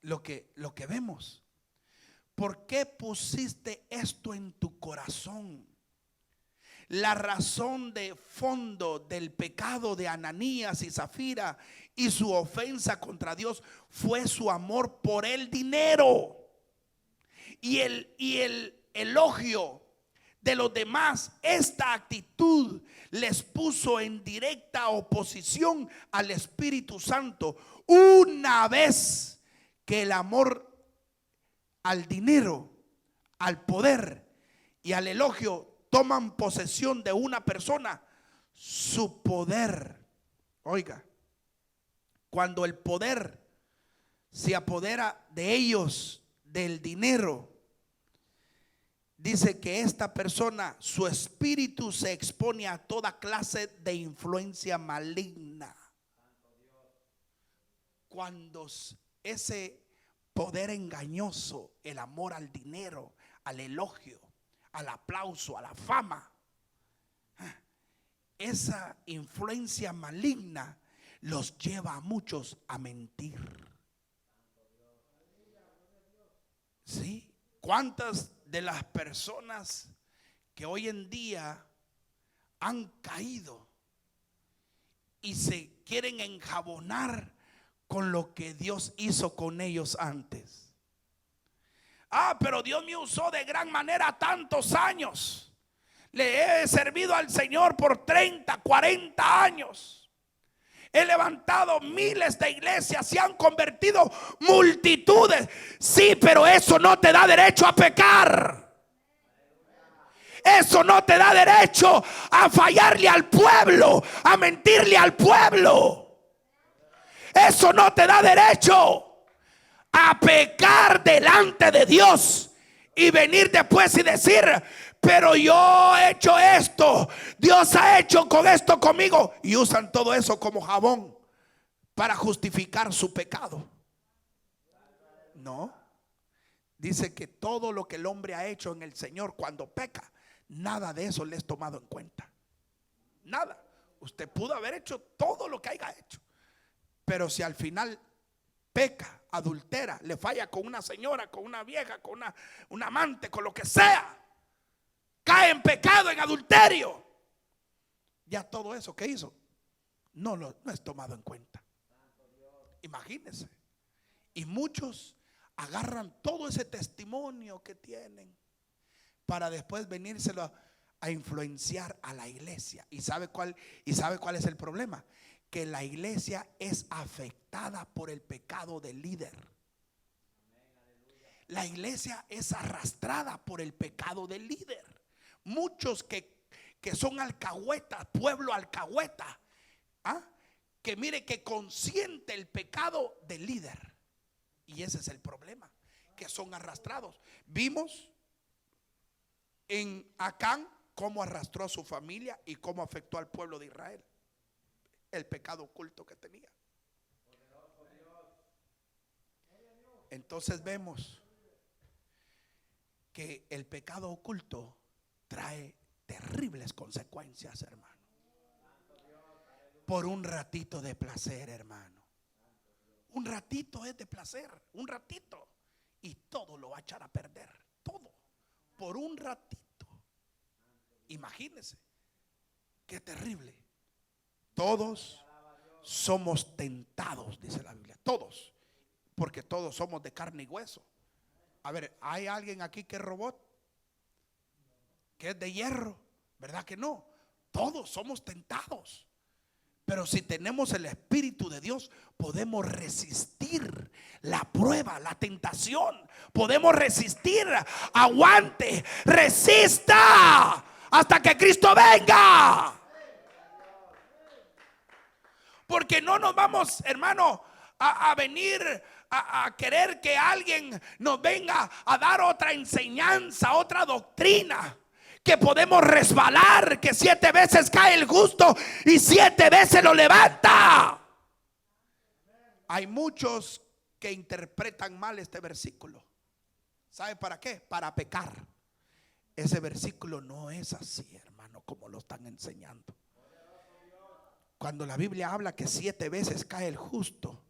lo que vemos. ¿Por qué pusiste esto en tu corazón? La razón de fondo del pecado de Ananías y Zafira y su ofensa contra Dios fue su amor por el dinero y el elogio de los demás, esta actitud les puso en directa oposición al Espíritu Santo. Una vez que el amor al dinero, al poder y al elogio toman posesión de una persona, su poder, oiga, cuando el poder se apodera de ellos, del dinero, dice que esta persona, su espíritu se expone a toda clase de influencia maligna. Cuando ese poder engañoso, el amor al dinero, al elogio, al aplauso, a la fama, esa influencia maligna los lleva a muchos a mentir. ¿Sí? ¿Cuántas de las personas que hoy en día han caído y se quieren enjabonar con lo que Dios hizo con ellos antes? Pero Dios me usó de gran manera tantos años. Le he servido al Señor por 30, 40 años. He levantado miles de iglesias, se han convertido multitudes. Sí, pero eso no te da derecho a pecar. Eso no te da derecho a fallarle al pueblo, a mentirle al pueblo. Eso no te da derecho a pecar delante de Dios y venir después y decir: pero yo he hecho esto, Dios ha hecho con esto conmigo. Y usan todo eso como jabón para justificar su pecado. No. Dice que todo lo que el hombre ha hecho en el Señor cuando peca, nada de eso le es tomado en cuenta. Nada. Usted pudo haber hecho todo lo que haya hecho, pero si al final peca, adultera, le falla con una señora, con una vieja, con una amante, con lo que sea, cae en pecado, en adulterio, ya todo eso que hizo no es tomado en cuenta. Imagínense. Y muchos agarran todo ese testimonio que tienen para después venírselo a influenciar a la iglesia. ¿Y sabe cuál es el problema? Que la iglesia es afectada por el pecado del líder. La iglesia es arrastrada por el pecado del líder. Muchos que son alcahuetas, pueblo alcahueta, que mire que consiente el pecado del líder. Y ese es el problema, que son arrastrados. Vimos en Acán cómo arrastró a su familia y cómo afectó al pueblo de Israel, el pecado oculto que tenía. Entonces vemos que el pecado oculto trae terribles consecuencias, hermano. Por un ratito de placer, hermano. Un ratito es de placer, un ratito, y todo lo va a echar a perder. Todo, por un ratito. Imagínense, qué terrible. Todos somos tentados, dice la Biblia. Todos, porque todos somos de carne y hueso. A ver, ¿hay alguien aquí que es robot? ¿Que es de hierro? ¿Verdad que no? Todos somos tentados. Pero si tenemos el Espíritu de Dios, podemos resistir la prueba, la tentación. Podemos resistir. Aguante, resista hasta que Cristo venga. Porque no nos vamos, hermano, a venir a querer que alguien nos venga a dar otra enseñanza, otra doctrina. Que podemos resbalar, que 7 veces cae el justo y 7 veces lo levanta. Hay muchos que interpretan mal este versículo. ¿Sabe para qué? Para pecar. Ese versículo no es así, hermano, como lo están enseñando. Cuando la Biblia habla que 7 veces cae el justo,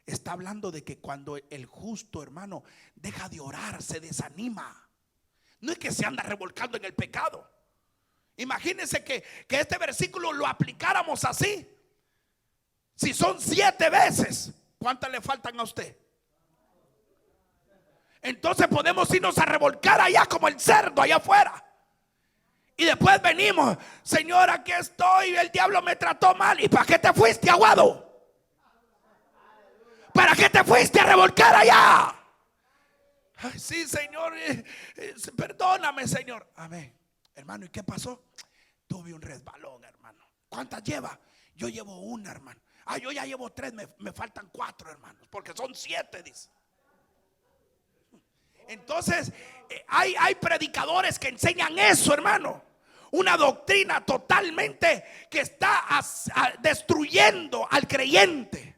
está hablando de que cuando el justo, hermano, deja de orar, se desanima. No es que se anda revolcando en el pecado. Imagínense que este versículo lo aplicáramos así. Si son 7 veces, ¿cuántas le faltan a usted? Entonces podemos irnos a revolcar allá como el cerdo allá afuera. después venimos, Señor, aquí estoy, el diablo me trató mal. ¿Y para qué te fuiste, aguado? ¿Para qué te fuiste a revolcar allá? Ay, sí, Señor, perdóname, Señor. Amén. Hermano, ¿y qué pasó? Tuve un resbalón, hermano. ¿Cuántas lleva? Yo llevo una, hermano. Yo ya llevo 3, me faltan 4, hermanos, porque son 7, dice. Entonces, hay predicadores que enseñan eso, hermano. Una doctrina totalmente que está destruyendo al creyente.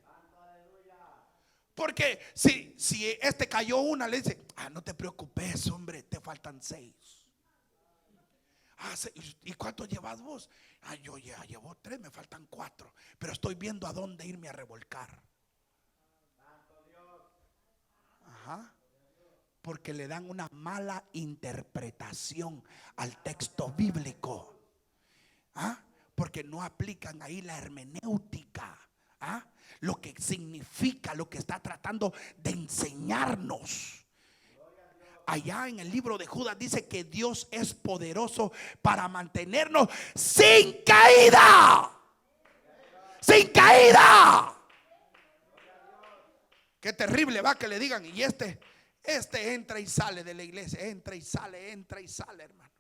Porque si este cayó una, le dice: no te preocupes, hombre, te faltan 6. ¿Y cuánto llevas vos? Yo ya llevo 3, me faltan 4. Pero estoy viendo a dónde irme a revolcar. Ajá. Porque le dan una mala interpretación al texto bíblico. Porque no aplican ahí la hermenéutica. Lo que significa, lo que está tratando de enseñarnos. Allá en el libro de Judas dice que Dios es poderoso para mantenernos sin caída. Sin caída. Qué terrible va que le digan: y este entra y sale de la iglesia, entra y sale, hermano.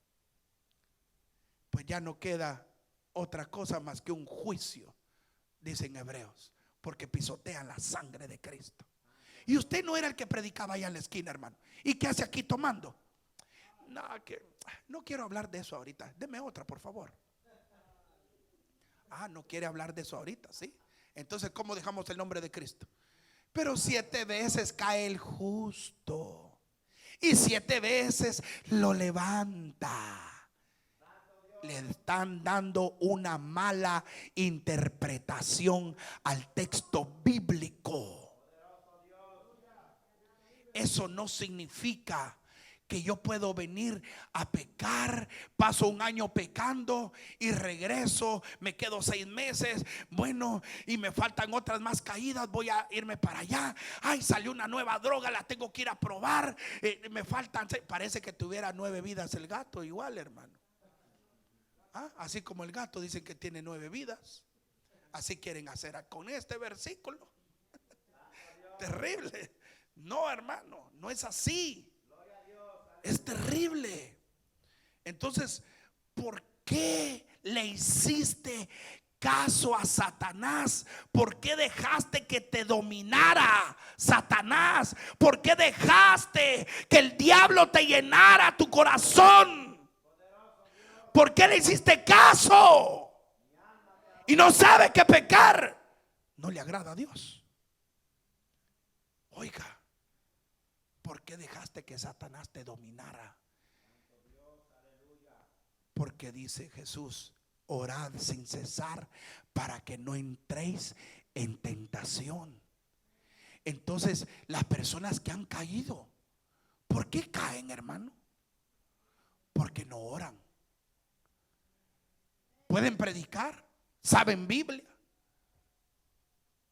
Pues ya no queda otra cosa más que un juicio, dicen Hebreos, porque pisotean la sangre de Cristo. Y usted no era el que predicaba allá en la esquina, hermano. ¿Y qué hace aquí tomando? No quiero hablar de eso ahorita. Deme otra, por favor. No quiere hablar de eso ahorita, ¿sí? Entonces, ¿cómo dejamos el nombre de Cristo? Pero 7 veces cae el justo y 7 veces lo levanta. Le están dando una mala interpretación al texto bíblico. Eso no significa que yo puedo venir a pecar, paso un año pecando y regreso, me quedo 6 meses, bueno, y me faltan otras más caídas, voy a irme para allá. Salió una nueva droga, la tengo que ir a probar, me faltan 6. Parece que tuviera 9 vidas el gato, igual, hermano. Así como el gato dicen que tiene 9 vidas, así quieren hacer con este versículo. Terrible. No, hermano, no es así. Es terrible. Entonces, ¿por qué le hiciste caso a Satanás? ¿Por qué dejaste que te dominara Satanás? ¿Por qué dejaste que el diablo te llenara tu corazón? ¿Por qué le hiciste caso? Y no sabe que pecar no le agrada a Dios. Oiga, ¿por qué dejaste que Satanás te dominara? Porque dice Jesús: orad sin cesar para que no entréis en tentación. Entonces, las personas que han caído, ¿por qué caen, hermano? Porque no oran. Pueden predicar, saben Biblia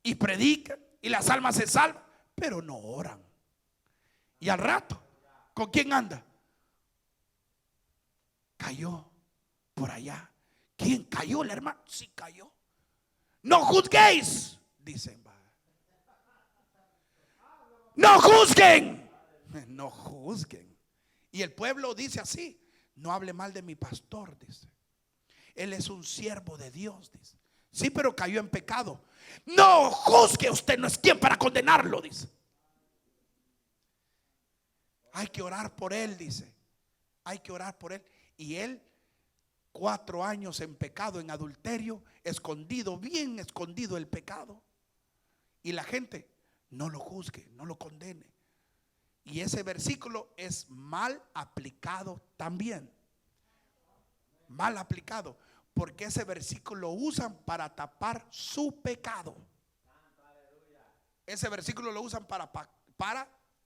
y predican y las almas se salvan, pero no oran. Y al rato, ¿con quién anda? Cayó por allá. ¿Quién cayó? El hermano. Sí cayó. No juzguéis, dicen. No juzguen. No juzguen. Y el pueblo dice así: no hable mal de mi pastor, dice. Él es un siervo de Dios, dice. Sí, pero cayó en pecado. No juzgue, usted no es quien para condenarlo, dice. Hay que orar por él, dice. Hay que orar por él. Y él, 4 años en pecado, en adulterio, escondido, bien escondido el pecado. Y la gente: no lo juzgue, no lo condene. Y ese versículo es mal aplicado también. Mal aplicado, porque ese versículo lo usan para tapar su pecado. Ese versículo lo usan para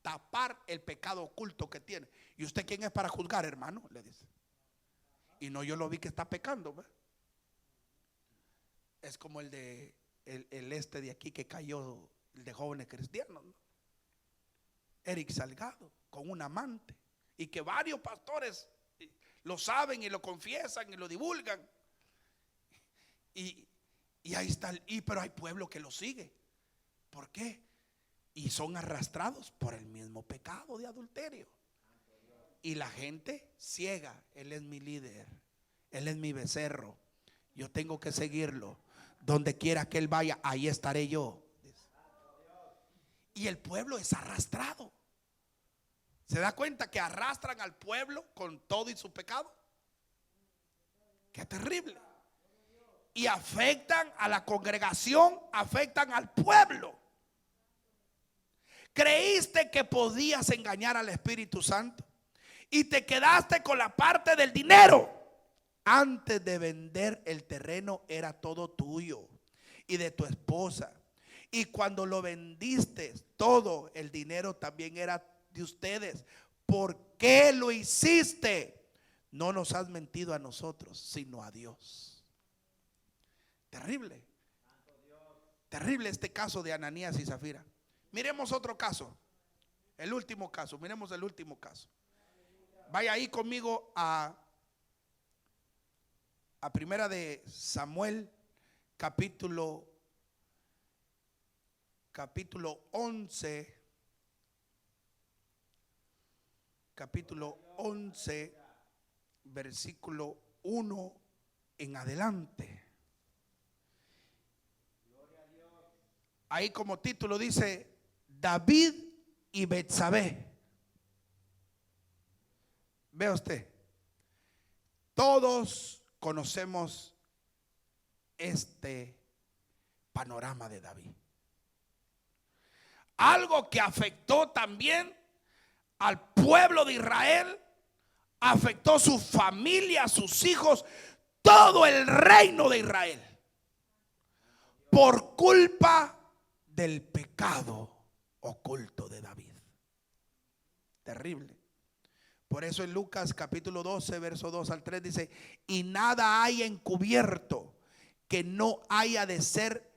tapar el pecado oculto que tiene. ¿Y usted quién es para juzgar, hermano? Le dice. Y no, yo lo vi que está pecando, ¿ve? Es como el de de aquí que cayó, el de jóvenes cristianos, ¿no? Eric Salgado, con un amante, y que varios pastores lo saben y lo confiesan y lo divulgan. Y ahí está, pero hay pueblo que lo sigue. ¿Por qué? Y son arrastrados por el mismo pecado de adulterio. Y la gente ciega. Él es mi líder, él es mi becerro, yo tengo que seguirlo. Donde quiera que él vaya, ahí estaré yo. Y el pueblo es arrastrado. ¿Se da cuenta que arrastran al pueblo con todo y su pecado? Qué terrible. Y afectan a la congregación, afectan al pueblo. Creíste que podías engañar al Espíritu Santo y te quedaste con la parte del dinero. Antes de vender el terreno era todo tuyo y de tu esposa. Y cuando lo vendiste, todo el dinero también era de ustedes. ¿Por qué lo hiciste? No nos has mentido a nosotros, sino a Dios. Terrible. Terrible este caso de Ananías y Zafira. Miremos otro caso. El último caso. Miremos el último caso. Vaya ahí conmigo a Primera de Samuel, capítulo 11. Capítulo 11, versículo 1 en adelante. Ahí como título dice David y Betsabé. Vea usted, todos conocemos este panorama de David. Algo que afectó también al pueblo de Israel, afectó su familia, sus hijos, todo el reino de Israel, por culpa del pecado oculto de David. Terrible. Por eso en Lucas capítulo 12, verso 2 al 3 dice: y nada hay encubierto que no haya de ser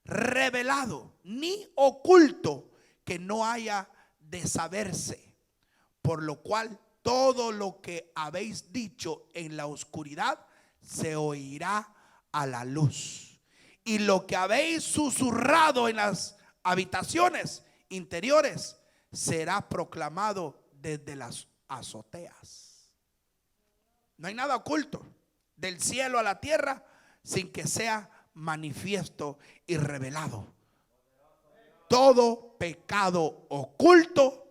revelado, ni oculto que no haya de saberse. Por lo cual todo lo que habéis dicho en la oscuridad se oirá a la luz, y lo que habéis susurrado en las habitaciones interiores será proclamado desde las azoteas. No hay nada oculto del cielo a la tierra sin que sea manifiesto y revelado. Todo pecado oculto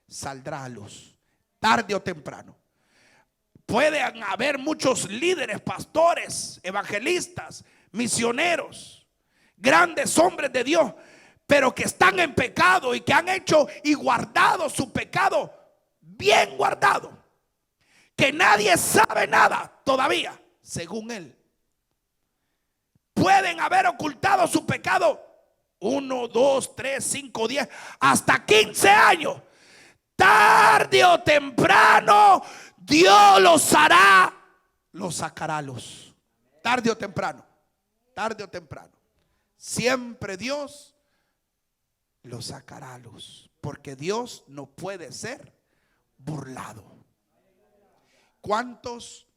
saldrá a luz, tarde o temprano. Pueden haber muchos líderes, pastores, evangelistas, misioneros, grandes hombres de Dios, pero que están en pecado y que han hecho y guardado su pecado bien guardado, que nadie sabe nada todavía, según él. Pueden haber ocultado su pecado 1, 2, 3, 5, 10, hasta 15 años. Tarde o temprano Dios los hará, los sacará a luz. Tarde o temprano, tarde o temprano. Siempre Dios los sacará a luz, porque Dios no puede ser burlado. ¿Cuántos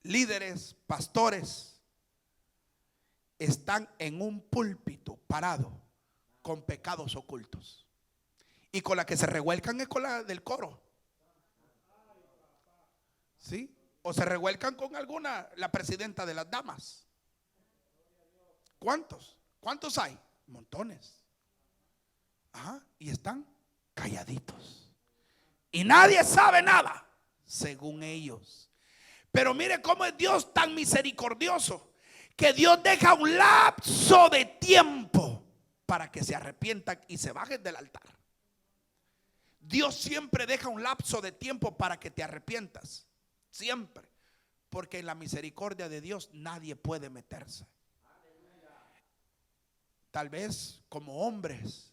líderes, pastores están en un púlpito parado con pecados ocultos? Y con la que se revuelcan es con la del coro, ¿sí? O se revuelcan con alguna, la presidenta de las damas. ¿Cuántos? ¿Cuántos hay? Montones. Ajá, y están calladitos. Y nadie sabe nada, según ellos. Pero mire cómo es Dios tan misericordioso, que Dios deja un lapso de tiempo para que se arrepientan y se bajen del altar. Dios siempre deja un lapso de tiempo para que te arrepientas. Siempre. Porque en la misericordia de Dios nadie puede meterse. Tal vez como hombres,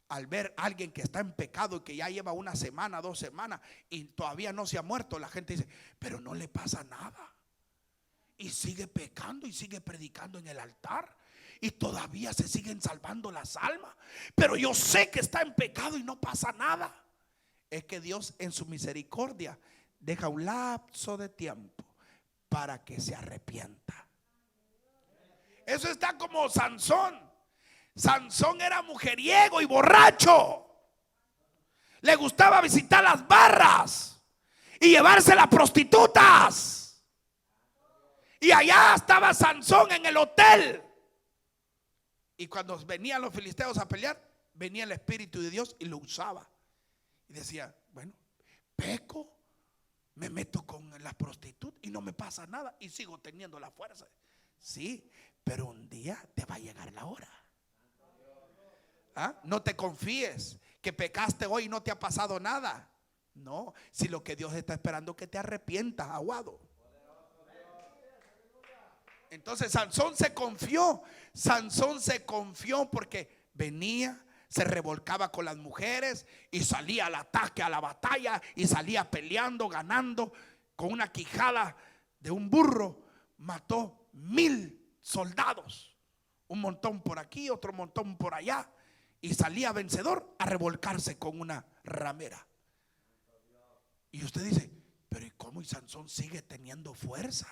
al ver a alguien que está en pecado y que ya lleva una semana, 2 semanas y todavía no se ha muerto, la gente dice, pero no le pasa nada. Y sigue pecando y sigue predicando en el altar. Y todavía se siguen salvando las almas. Pero yo sé que está en pecado y no pasa nada. Es que Dios en su misericordia deja un lapso de tiempo para que se arrepienta. Eso está como Sansón. Sansón era mujeriego y borracho. Le gustaba visitar las barras y llevarse las prostitutas. Y allá estaba Sansón en el hotel. Y cuando venían los filisteos a pelear, venía el Espíritu de Dios y lo usaba. Y decía, bueno, peco, me meto con la prostituta y no me pasa nada y sigo teniendo la fuerza. Sí, pero un día te va a llegar la hora. ¿Ah? No te confíes que pecaste hoy y no te ha pasado nada. No, si lo que Dios está esperando es que te arrepientas, aguado. Entonces Sansón se confió. Sansón se confió porque venía, se revolcaba con las mujeres y salía al ataque, a la batalla, y salía peleando, ganando. Con una quijada de un burro mató 1000 soldados. Un montón por aquí, otro montón por allá. Y salía vencedor a revolcarse con una ramera. Y usted dice, pero ¿y cómo? Y Sansón sigue teniendo fuerza.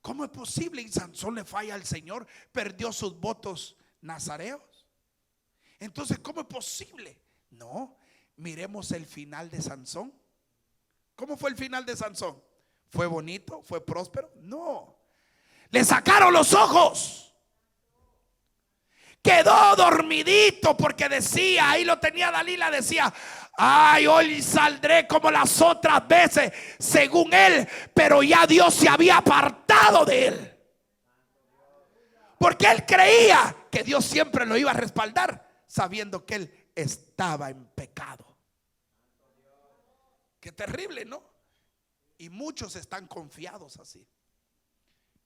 ¿Cómo es posible? Y Sansón le falla al Señor, perdió sus votos nazareos. Entonces, ¿cómo es posible? No, miremos el final de Sansón. ¿Cómo fue el final de Sansón? ¿Fue bonito? ¿Fue próspero? No. Le sacaron los ojos. Quedó dormidito porque decía, ahí lo tenía Dalila, decía, ay, hoy saldré como las otras veces, según él, pero ya Dios se había apartado de él. Porque él creía que Dios siempre lo iba a respaldar, sabiendo que él estaba en pecado. Qué terrible, ¿no? Y muchos están confiados así,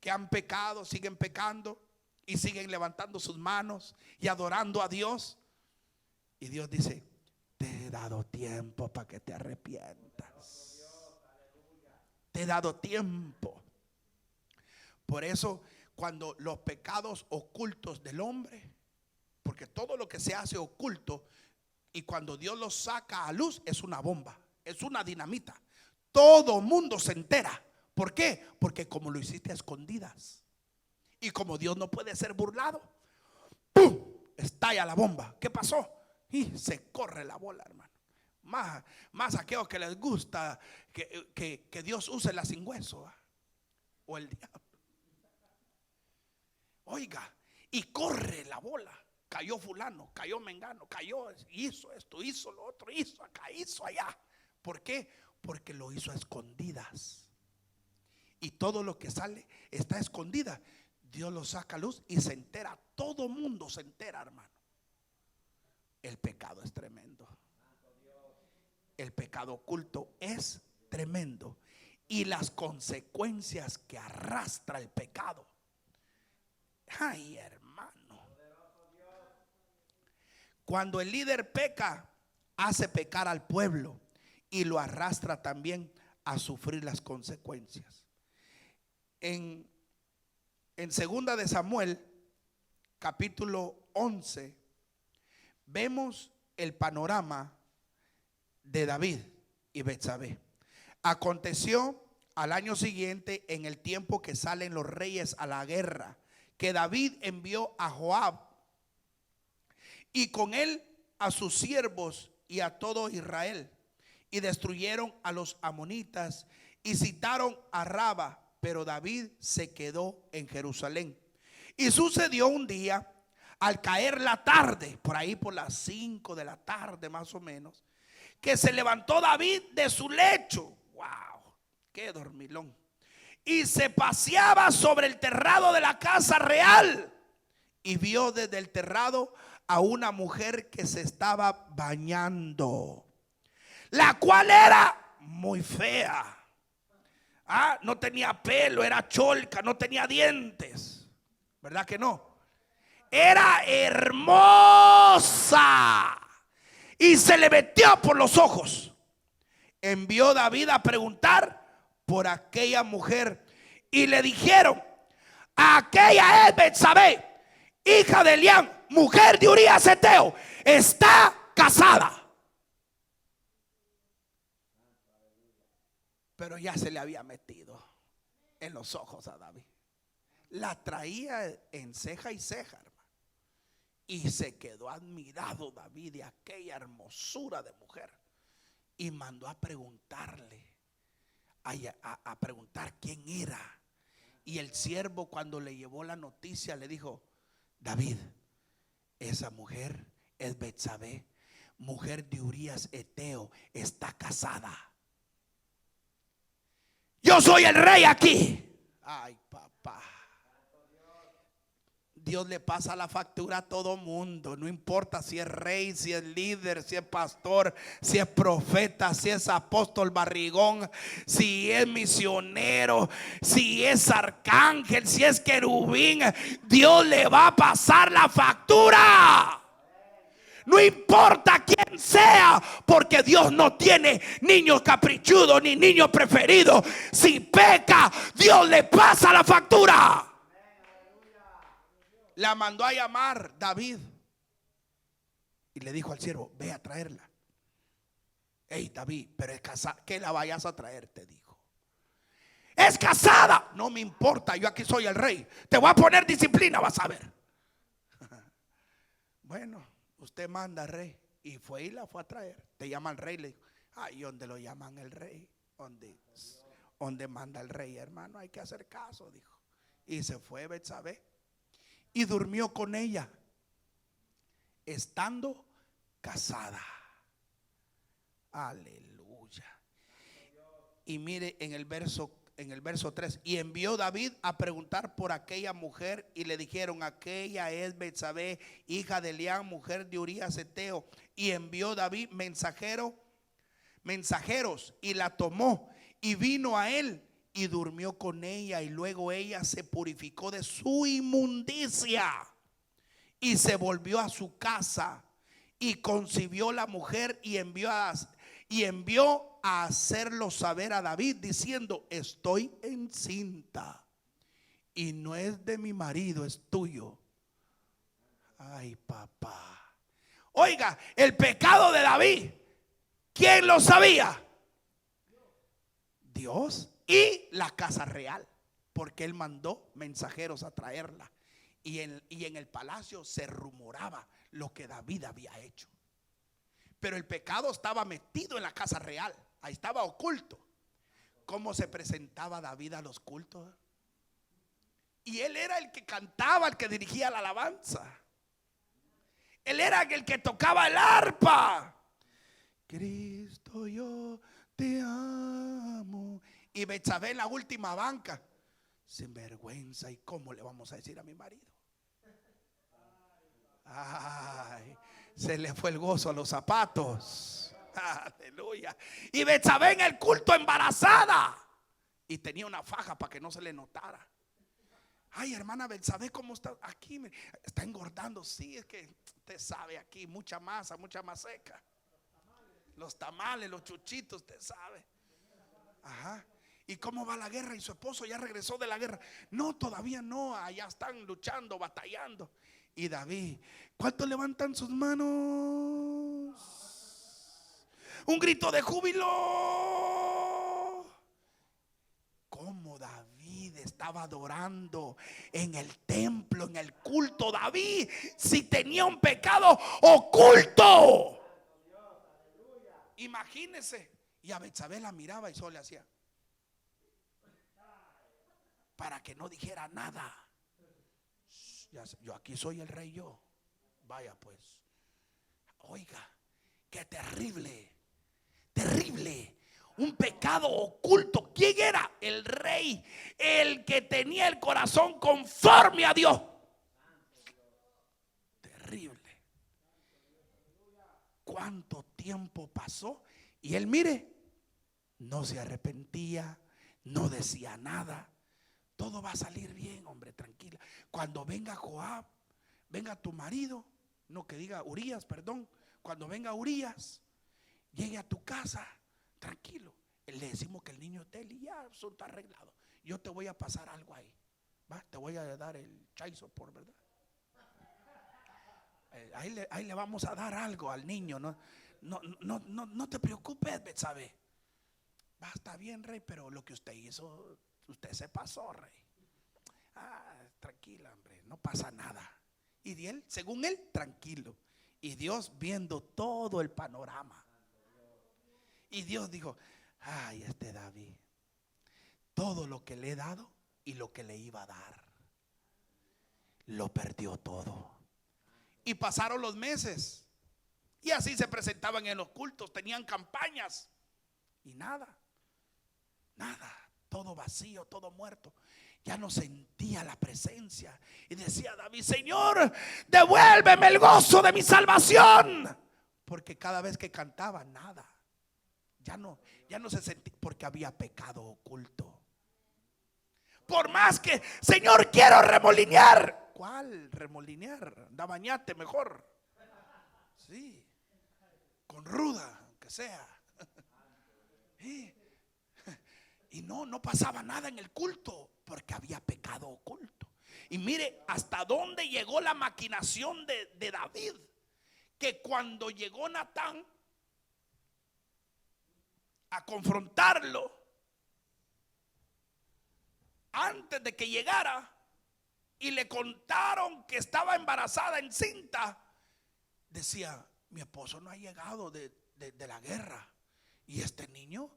que han pecado, siguen pecando y siguen levantando sus manos y adorando a Dios. Y Dios dice, te he dado tiempo para que te arrepientas. Te he dado tiempo. Por eso cuando los pecados ocultos del hombre, porque todo lo que se hace oculto, y cuando Dios los saca a luz, es una bomba, es una dinamita. Todo mundo se entera. ¿Por qué? Porque como lo hiciste a escondidas, y como Dios no puede ser burlado, ¡pum!, estalla la bomba. ¿Qué pasó? Y se corre la bola, hermano. Más a aquellos que les gusta que Dios use la sin hueso, ¿eh? O el diablo. Oiga, y corre la bola. Cayó fulano, cayó mengano, cayó, hizo esto, hizo lo otro, hizo acá, hizo allá. ¿Por qué? Porque lo hizo a escondidas. Y todo lo que sale está escondida. Dios lo saca a luz y se entera. Todo mundo se entera, hermano. El pecado es tremendo. El pecado oculto es tremendo. Y las consecuencias que arrastra el pecado. Ay, hermano. Cuando el líder peca, hace pecar al pueblo y lo arrastra también a sufrir las consecuencias. En segunda de Samuel, capítulo 11, vemos el panorama de David y Betsabé. Aconteció al año siguiente, en el tiempo que salen los reyes a la guerra, que David envió a Joab y con él a sus siervos y a todo Israel, y destruyeron a los amonitas y citaron a Raba. Pero David se quedó en Jerusalén. Y sucedió un día, al caer la tarde, por ahí por las 5 de la tarde más o menos, que se levantó David de su lecho. Wow, qué dormilón. Y se paseaba sobre el terrado de la casa real. Y vio desde el terrado a una mujer que se estaba bañando, la cual era muy fea. No tenía pelo, era cholca, no tenía dientes. ¿Verdad que no? Era hermosa y se le metió por los ojos. Envió David a preguntar por aquella mujer y le dijeron: aquella es Betsabé, hija de Eliam, mujer de Urías Eteo, está casada. Pero ya se le había metido en los ojos a David. La traía en ceja y ceja, hermano. Y se quedó admirado David de aquella hermosura de mujer. Y mandó a preguntarle, a preguntar quién era. Y el siervo, cuando le llevó la noticia, le dijo: David, esa mujer es Betsabé, mujer de Urías Eteo, está casada. Yo soy el rey aquí. Ay, papá. Dios le pasa la factura a todo mundo. No importa si es rey, si es líder, si es pastor, si es profeta, si es apóstol barrigón, si es misionero, si es arcángel, si es querubín. Dios le va a pasar la factura. No importa quién sea, porque Dios no tiene niños caprichudos ni niños preferidos. Si peca, Dios le pasa la factura. La mandó a llamar David y le dijo al siervo: ve a traerla. Hey, David, pero es casada, que la vayas a traer, te dijo. Es casada. No me importa, yo aquí soy el rey. Te voy a poner disciplina, vas a ver. Bueno, usted manda, rey. Y fue y la fue a traer. Te llama el rey, le dijo: ay, ¿dónde lo llaman el rey? ¿Dónde manda el rey, hermano? Hay que hacer caso, dijo. Y se fue Betsabé y durmió con ella, estando casada. Aleluya. Y mire en el verso 3: y envió David a preguntar por aquella mujer, y le dijeron: aquella es Betsabé, hija de Elián, mujer de Urías Eteo. Y envió David mensajeros, y la tomó y vino a él y durmió con ella. Y luego ella se purificó de su inmundicia y se volvió a su casa, y concibió la mujer, y envió a hacerlo saber a David, diciendo: estoy encinta, y no es de mi marido, es tuyo. Ay, papá. Oiga, el pecado de David, ¿quién lo sabía? Dios y la casa real, porque él mandó mensajeros a traerla. Y en el palacio se rumoraba lo que David había hecho. Pero el pecado estaba metido en la casa real. Ahí estaba oculto. ¿Cómo se presentaba David a los cultos? Y él era el que cantaba, el que dirigía la alabanza. Él era el que tocaba el arpa. Cristo, yo te amo. Y Betsabé en la última banca, sin vergüenza. ¿Y cómo le vamos a decir a mi marido? Ay, se le fue el gozo a los zapatos. Aleluya. Y Betsabé en el culto embarazada, y tenía una faja para que no se le notara. Ay, hermana Betsabé, ¿cómo está? Aquí está engordando. Sí, es que usted sabe, aquí mucha masa seca. Los tamales, los chuchitos, usted sabe. Ajá. ¿Y cómo va la guerra? ¿Y su esposo ya regresó de la guerra? No, todavía no. Allá están luchando, batallando. Y David, ¿cuántos levantan sus manos? Un grito de júbilo. Como David estaba adorando en el templo, en el culto. David, si tenía un pecado oculto, imagínese. Y a Betsabé la miraba y solo le hacía para que no dijera nada. Yo aquí soy el rey, yo. Vaya pues. Oiga, qué terrible. Terrible. Un pecado oculto. ¿Quién era? El rey, el que tenía el corazón conforme a Dios. Terrible. ¿Cuánto tiempo pasó? Y él, mire, no se arrepentía, no decía nada. Todo va a salir bien, hombre, tranquila. Cuando venga Joab, venga tu marido, no, que diga Urías, perdón. Cuando venga Urías, llegue a tu casa, tranquilo. Le decimos que el niño está y ya, eso está arreglado. Yo te voy a pasar algo ahí. ¿Va? Te voy a dar el chaizo por verdad. Ahí le vamos a dar algo al niño. No te preocupes, Betsabé. Va, está bien, rey, pero lo que usted hizo, usted se pasó, rey. Tranquila, hombre, no pasa nada. Y él, según él, tranquilo. Y Dios viendo todo el panorama. Y Dios dijo: ay, este David, todo lo que le he dado y lo que le iba a dar, lo perdió todo. Y pasaron los meses, y así se presentaban en los cultos, tenían campañas, y nada, todo vacío, todo muerto. Ya no sentía la presencia. Y decía David: Señor, devuélveme el gozo de mi salvación. Porque cada vez que cantaba, nada. Ya no se sentía, porque había pecado oculto. Por más que, Señor, quiero remolinear. ¿Cuál remolinear? Da bañate mejor. Sí, con ruda, aunque sea. Sí. Y no pasaba nada en el culto, porque había pecado oculto. Y mire hasta dónde llegó la maquinación de David, que cuando llegó Natán a confrontarlo, antes de que llegara y le contaron que estaba embarazada, encinta, decía: mi esposo no ha llegado de la guerra, y este niño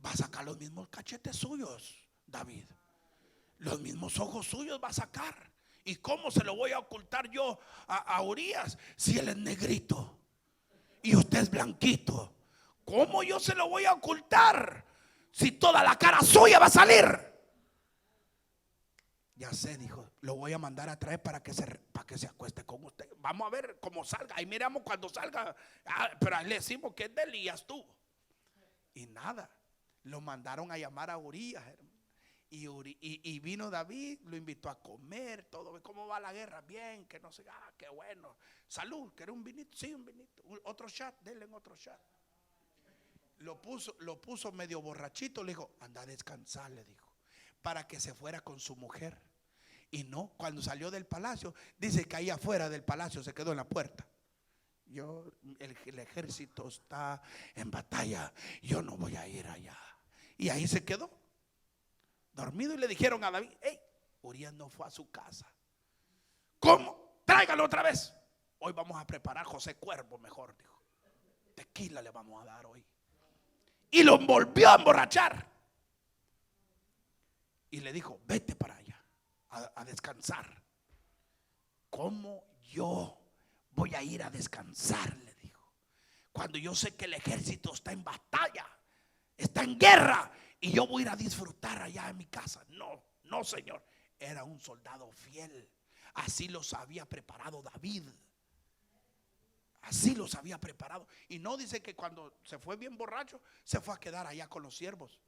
va a sacar los mismos cachetes suyos, David, los mismos ojos suyos va a sacar. ¿Y cómo se lo voy a ocultar yo a Urías si él es negrito y usted es blanquito? ¿Cómo yo se lo voy a ocultar si toda la cara suya va a salir? Ya sé, dijo, lo voy a mandar a traer para que se acueste con usted. Vamos a ver cómo salga. Ahí miramos cuando salga. Pero ahí le decimos que es de Elías tú. Y nada, lo mandaron a llamar a Urías. Y vino David, lo invitó a comer, todo. ¿Cómo va la guerra? Bien, que no sé, qué bueno. Salud, ¿quiere un vinito? Sí, un vinito. Otro shot, denle otro shot. Lo puso medio borrachito, le dijo: anda a descansar, le dijo, para que se fuera con su mujer. Y no, cuando salió del palacio, dice que ahí afuera del palacio se quedó en la puerta. El ejército está en batalla, yo no voy a ir allá. Y ahí se quedó dormido. Y le dijeron a David: hey, Urías no fue a su casa. ¿Cómo? Tráigalo otra vez. Hoy vamos a preparar José Cuervo, mejor, dijo. Tequila le vamos a dar hoy. Y lo volvió a emborrachar. Y le dijo: vete para allá a descansar. ¿Cómo yo voy a ir a descansar?, le dijo, cuando yo sé que el ejército está en batalla, está en guerra, y yo voy a ir a disfrutar allá en mi casa. No, señor. Era un soldado fiel. Así los había preparado David. Así los había preparado. Y no dice que cuando se fue bien borracho, se fue a quedar allá con los siervos.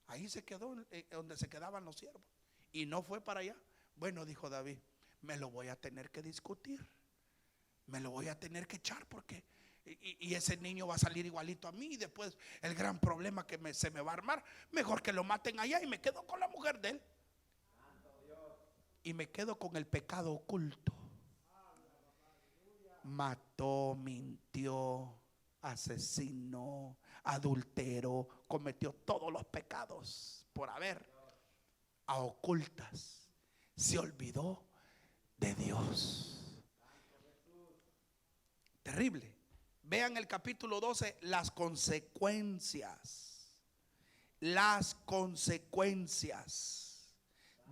Ahí se quedó donde se quedaban los siervos. Y no fue para allá. Bueno, dijo David, me lo voy a tener que discutir. Me lo voy a tener que echar, porque y ese niño va a salir igualito a mí. Y después el gran problema que se me va a armar. Mejor que lo maten allá y me quedo con la mujer de él. Y me quedo con el pecado oculto. Mató, mintió, asesinó, adulteró, cometió todos los pecados por haber a ocultas. Se olvidó de Dios. Terrible. Vean el capítulo 12, las consecuencias. Las consecuencias.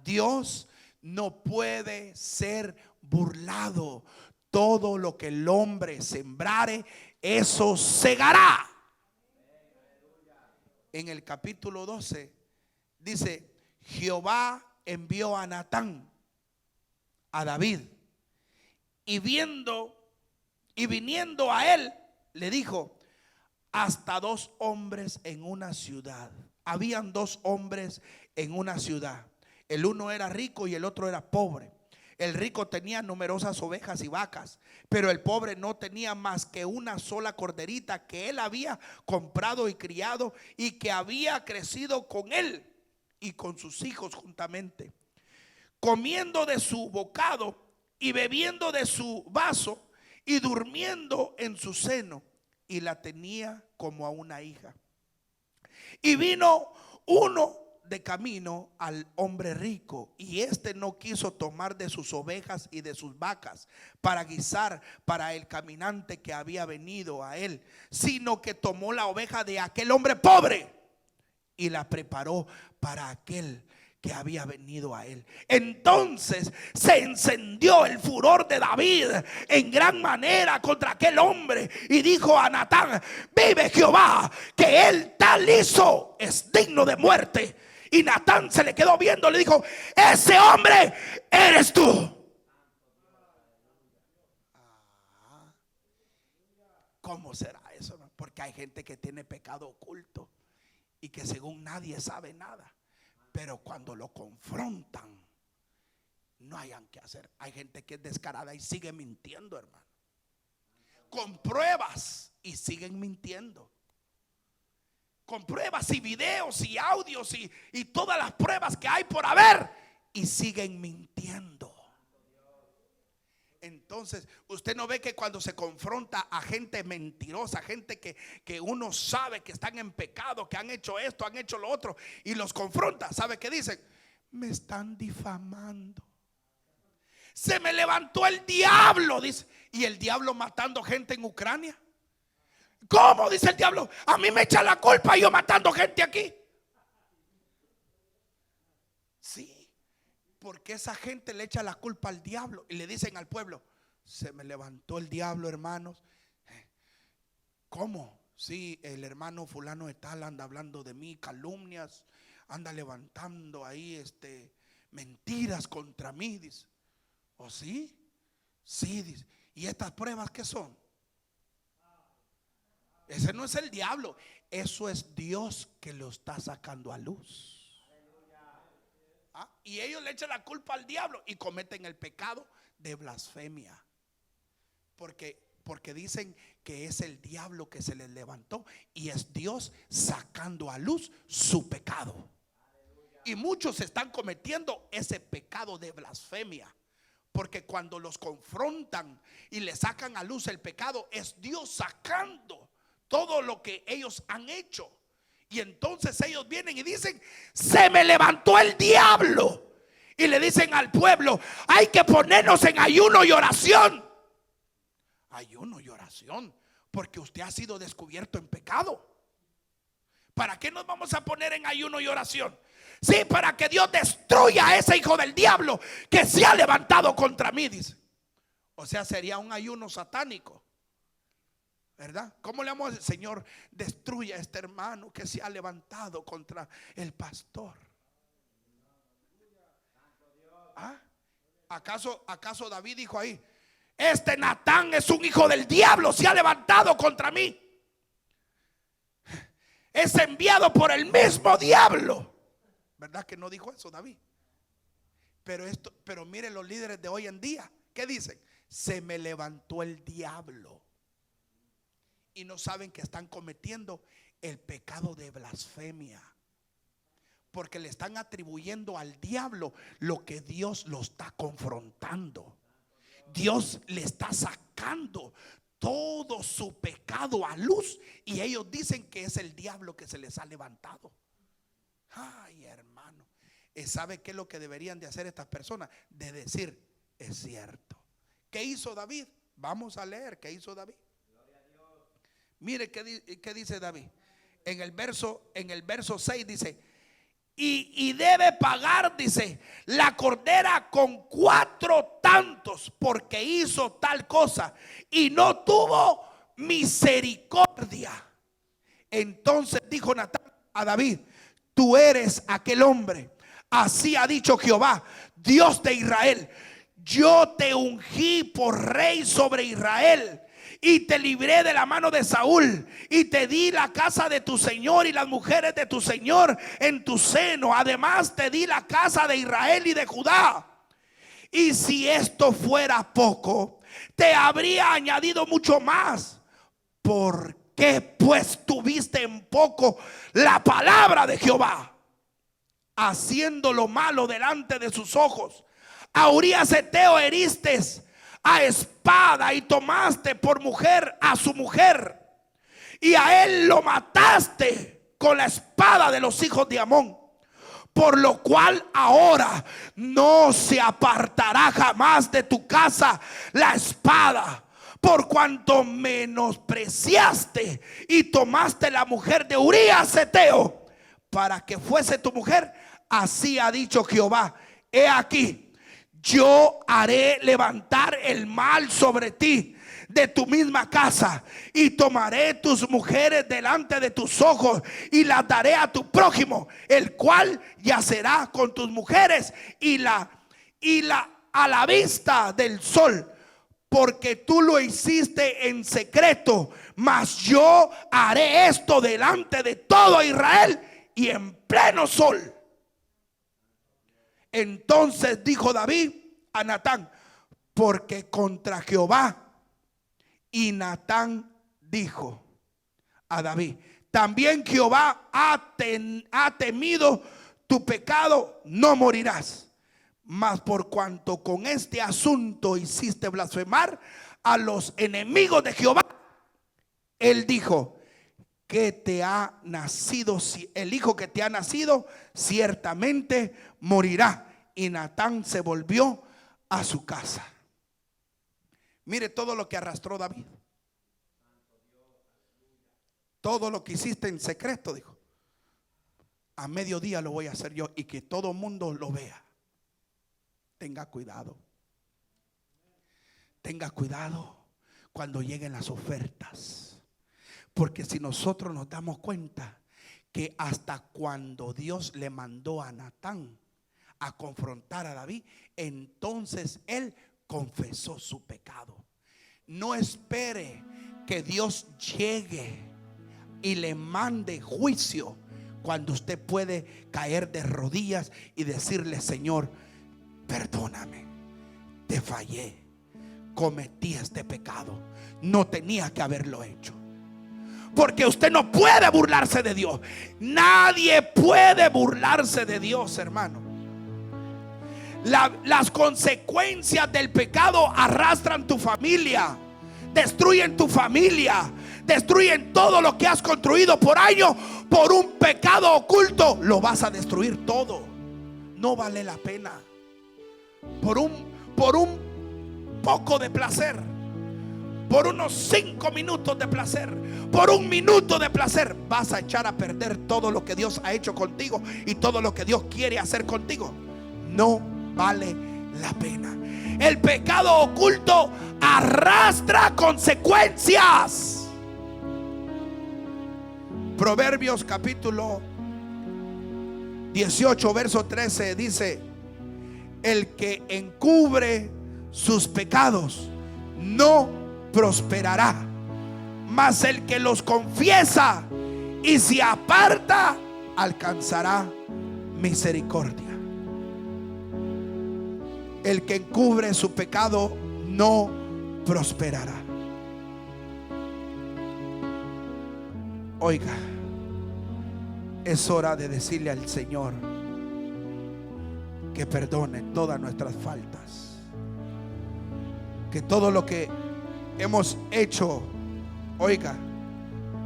Dios no puede ser burlado. Todo lo que el hombre sembrare, eso segará. En el capítulo 12 dice: Jehová envió a Natán a David, y viniendo a él, le dijo: hasta 2 hombres en una ciudad. Habían 2 hombres en una ciudad. El uno era rico y el otro era pobre. El rico tenía numerosas ovejas y vacas, pero el pobre no tenía más que una sola corderita que él había comprado y criado, y que había crecido con él y con sus hijos juntamente, comiendo de su bocado y bebiendo de su vaso y durmiendo en su seno, y la tenía como a una hija. Y vino uno de camino al hombre rico, y éste no quiso tomar de sus ovejas y de sus vacas para guisar para el caminante que había venido a él, sino que tomó la oveja de aquel hombre pobre y la preparó para aquel que había venido a él. Entonces se encendió el furor de David en gran manera contra aquel hombre, y dijo a Natán: vive Jehová, que él tal hizo es digno de muerte. Y Natán se le quedó viendo, le dijo: ese hombre eres tú. ¿Cómo será eso? Porque hay gente que tiene pecado oculto y que según nadie sabe nada, pero cuando lo confrontan no hayan qué hacer. Hay gente que es descarada y sigue mintiendo, hermano, con pruebas, y siguen mintiendo, con pruebas y videos y audios y todas las pruebas que hay por haber, y siguen mintiendo. Entonces usted no ve que cuando se confronta a gente mentirosa, gente que uno sabe que están en pecado, que han hecho esto, han hecho lo otro, y los confronta, ¿sabe qué dicen? Me están difamando. Se me levantó el diablo, dice. Y el diablo matando gente en Ucrania. ¿Cómo? Dice el diablo. A mí me echa la culpa yo matando gente aquí. Sí, porque esa gente le echa la culpa al diablo y le dicen al pueblo: se me levantó el diablo, hermanos. ¿Cómo? Sí, el hermano fulano de tal anda hablando de mí, calumnias, anda levantando ahí mentiras contra mí, dice. ¿O sí? Sí, dice. ¿Y estas pruebas qué son? Ese no es el diablo, eso es Dios que lo está sacando a luz. Y ellos le echan la culpa al diablo y cometen el pecado de blasfemia, porque dicen que es el diablo que se les levantó y es Dios sacando a luz su pecado. Y muchos están cometiendo ese pecado de blasfemia, porque cuando los confrontan y le sacan a luz el pecado, es Dios sacando todo lo que ellos han hecho. Y entonces ellos vienen y dicen: se me levantó el diablo. Y le dicen al pueblo: hay que ponernos en ayuno y oración. Ayuno y oración, porque usted ha sido descubierto en pecado. ¿Para qué nos vamos a poner en ayuno y oración? Sí, para que Dios destruya a ese hijo del diablo que se ha levantado contra mí, dice. O sea, sería un ayuno satánico, ¿verdad? ¿Cómo le vamos a decir? Señor, destruya a este hermano que se ha levantado contra el pastor. ¿Ah? ¿Acaso David dijo ahí: este Natán es un hijo del diablo, se ha levantado contra mí? Es enviado por el mismo diablo. ¿Verdad que no dijo eso David? Pero mire los líderes de hoy en día, ¿qué dicen? Se me levantó el diablo. Y no saben que están cometiendo el pecado de blasfemia, porque le están atribuyendo al diablo lo que Dios lo está confrontando. Dios le está sacando todo su pecado a luz, y ellos dicen que es el diablo que se les ha levantado. Ay, hermano, ¿sabe qué es lo que deberían de hacer estas personas? De decir: es cierto. ¿Qué hizo David? Vamos a leer qué hizo David. Mire qué dice David. En el verso 6 dice: y debe pagar, dice, la cordera con 4 tantos, porque hizo tal cosa y no tuvo misericordia. Entonces dijo Natán a David: tú eres aquel hombre. Así ha dicho Jehová, Dios de Israel: yo te ungí por rey sobre Israel, y te libré de la mano de Saúl, y te di la casa de tu señor y las mujeres de tu señor en tu seno. Además te di la casa de Israel y de Judá. Y si esto fuera poco, te habría añadido mucho más. ¿Por qué pues tuviste en poco la palabra de Jehová, haciendo lo malo delante de sus ojos? A Urías Heteo heriste a espada y tomaste por mujer a su mujer, y a él lo mataste con la espada de los hijos de Amón. Por lo cual ahora no se apartará jamás de tu casa la espada, por cuanto menospreciaste y tomaste la mujer de Urías Heteo para que fuese tu mujer. Así ha dicho Jehová: he aquí, yo haré levantar el mal sobre ti de tu misma casa, y tomaré tus mujeres delante de tus ojos y las daré a tu prójimo, el cual yacerá con tus mujeres a la vista del sol, porque tú lo hiciste en secreto, mas yo haré esto delante de todo Israel y en pleno sol. Entonces dijo David a Natán: porque contra Jehová. Y Natán dijo a David: también Jehová ha temido tu pecado, no morirás. Mas por cuanto con este asunto hiciste blasfemar a los enemigos de Jehová, él dijo que te ha nacido, el hijo que te ha nacido ciertamente morirá. Y Natán se volvió a su casa. Mire todo lo que arrastró David. Todo lo que hiciste en secreto, dijo, a mediodía lo voy a hacer yo y que todo mundo lo vea. Tenga cuidado. Tenga cuidado cuando lleguen las ofertas. Porque si nosotros nos damos cuenta que hasta cuando Dios le mandó a Natán a confrontar a David, entonces él confesó su pecado. No espere que Dios llegue y le mande juicio cuando usted puede caer de rodillas y decirle: Señor, perdóname, te fallé, cometí este pecado, no tenía que haberlo hecho. Porque usted no puede burlarse de Dios. Nadie puede burlarse de Dios, hermano. Las consecuencias del pecado arrastran tu familia, destruyen tu familia, destruyen todo lo que has construido por años. Por un pecado oculto lo vas a destruir todo. No vale la pena. Por un poco de placer, por unos 5 minutos de placer, por 1 minuto de placer, vas a echar a perder todo lo que Dios ha hecho contigo y todo lo que Dios quiere hacer contigo. No vale la pena. El pecado oculto arrastra consecuencias. Proverbios capítulo 18 verso 13 dice: el que encubre sus pecados no prosperará, mas el que los confiesa y se aparta alcanzará misericordia. El que encubre su pecado no prosperará. Oiga, es hora de decirle al Señor que perdone todas nuestras faltas, que todo lo que hemos hecho, oiga,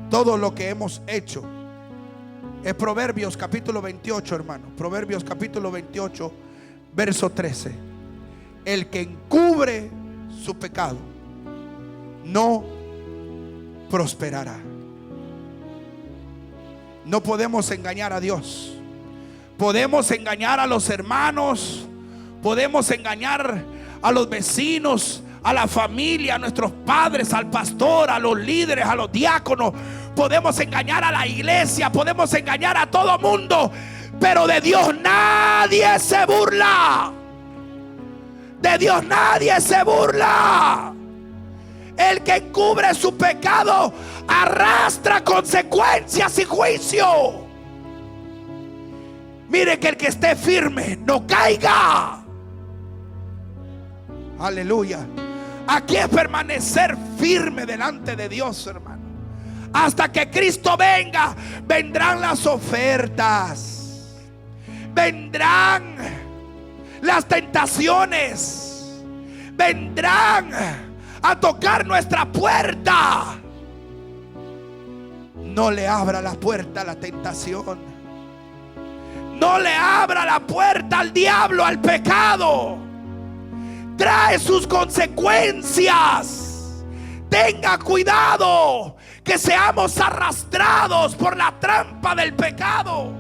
todo lo que hemos hecho. Es Proverbios capítulo 28, hermano. Proverbios capítulo 28 verso 13. El que encubre su pecado no prosperará. No podemos engañar a Dios. Podemos engañar a los hermanos, podemos engañar a los vecinos, a la familia, a nuestros padres, al pastor, a los líderes, a los diáconos. Podemos engañar a la iglesia, podemos engañar a todo mundo, pero de Dios nadie se burla. De Dios nadie se burla. El que encubre su pecado arrastra consecuencias y juicio. Mire que el que esté firme no caiga. Aleluya. Aquí es permanecer firme delante de Dios, hermano. Hasta que Cristo venga, vendrán las ofertas, vendrán las tentaciones, vendrán a tocar nuestra puerta. No le abra la puerta a la tentación. No le abra la puerta al diablo, al pecado. Trae sus consecuencias. Tenga cuidado que seamos arrastrados por la trampa del pecado.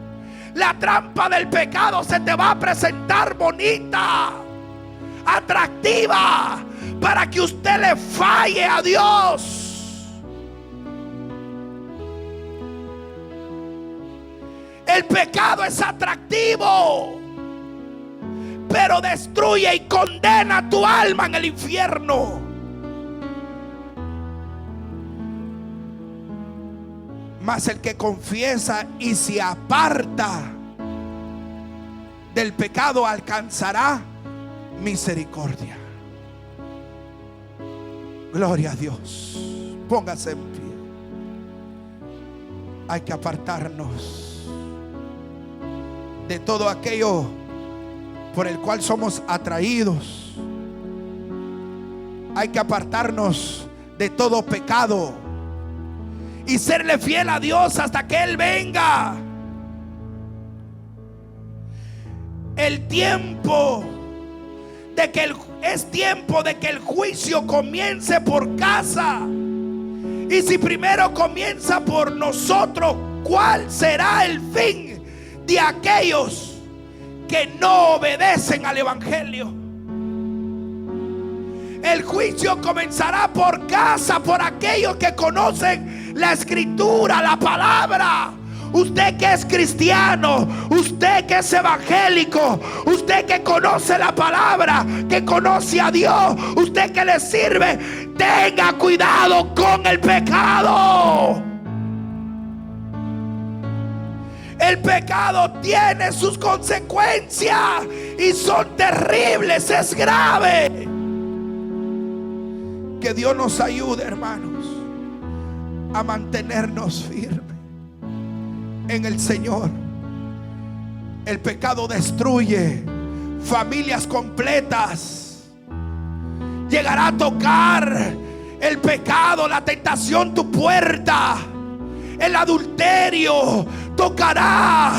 La trampa del pecado se te va a presentar bonita, atractiva, para que usted le falle a Dios. El pecado es atractivo, pero destruye y condena tu alma en el infierno. Mas el que confiesa y se aparta del pecado alcanzará misericordia. Gloria a Dios. Póngase en pie. Hay que apartarnos de todo aquello por el cual somos atraídos. Hay que apartarnos de todo pecado y serle fiel a Dios hasta que Él venga. Es tiempo de que el juicio comience por casa. Y si primero comienza por nosotros, ¿cuál será el fin de aquellos que no obedecen al evangelio? El juicio comenzará por casa, por aquellos que conocen la escritura, la palabra. Usted que es cristiano, usted que es evangélico, usted que conoce la palabra, que conoce a Dios, usted que le sirve, tenga cuidado con el pecado. El pecado tiene sus consecuencias y son terribles, es grave. Que Dios nos ayude, hermanos, a mantenernos firmes en el Señor. El pecado destruye familias completas. Llegará a tocar el pecado, la tentación, tu puerta. El adulterio tocará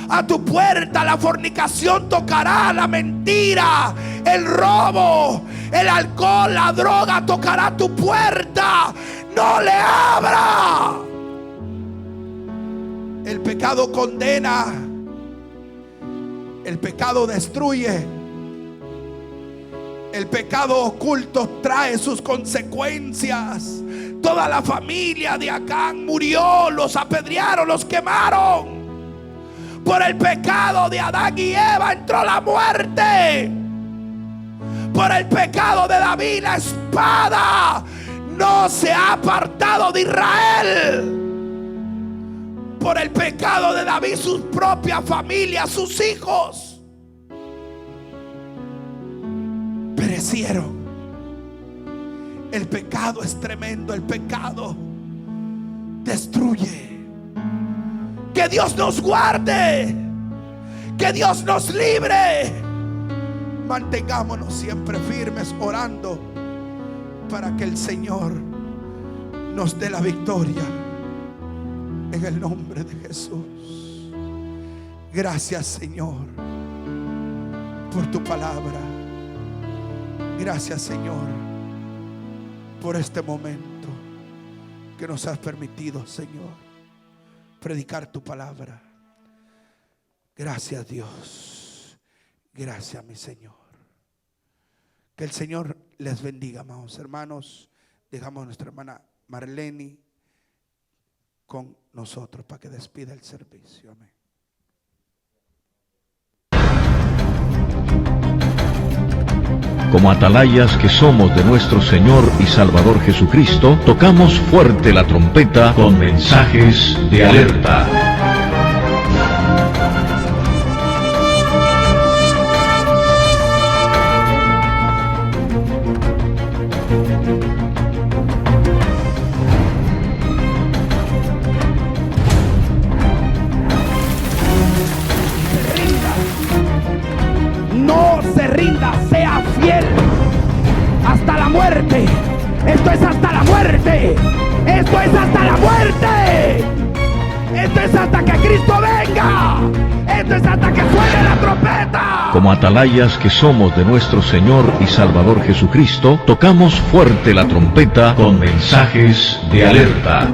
a tu puerta. La fornicación tocará, la mentira, el robo, el alcohol, la droga tocará tu puerta. No le abra. El pecado condena. El pecado destruye. El pecado oculto trae sus consecuencias. Toda la familia de Acán murió, los apedrearon, los quemaron. Por el pecado de Adán y Eva entró la muerte. Por el pecado de David la espada no se ha apartado de Israel. Por el pecado de David su propia familia, sus hijos perecieron. El pecado es tremendo, el pecado destruye. Que Dios nos guarde, que Dios nos libre. Mantengámonos siempre firmes orando para que el Señor nos dé la victoria en el nombre de Jesús. Gracias, Señor, por tu palabra. Gracias, Señor, por este momento que nos has permitido, Señor, predicar tu palabra. Gracias, Dios. Gracias, mi Señor. Que el Señor les bendiga, amados hermanos. Dejamos a nuestra hermana Marlene con nosotros para que despida el servicio. Amén. Como atalayas que somos de nuestro Señor y Salvador Jesucristo, tocamos fuerte la trompeta con mensajes de alerta. No se rinda, sea fiel hasta la muerte. Esto es hasta la muerte. Esto es hasta la muerte. Esto es hasta que Cristo venga. Esto es hasta que suene la trompeta. Como atalayas que somos de nuestro Señor y Salvador Jesucristo, tocamos fuerte la trompeta con mensajes de alerta.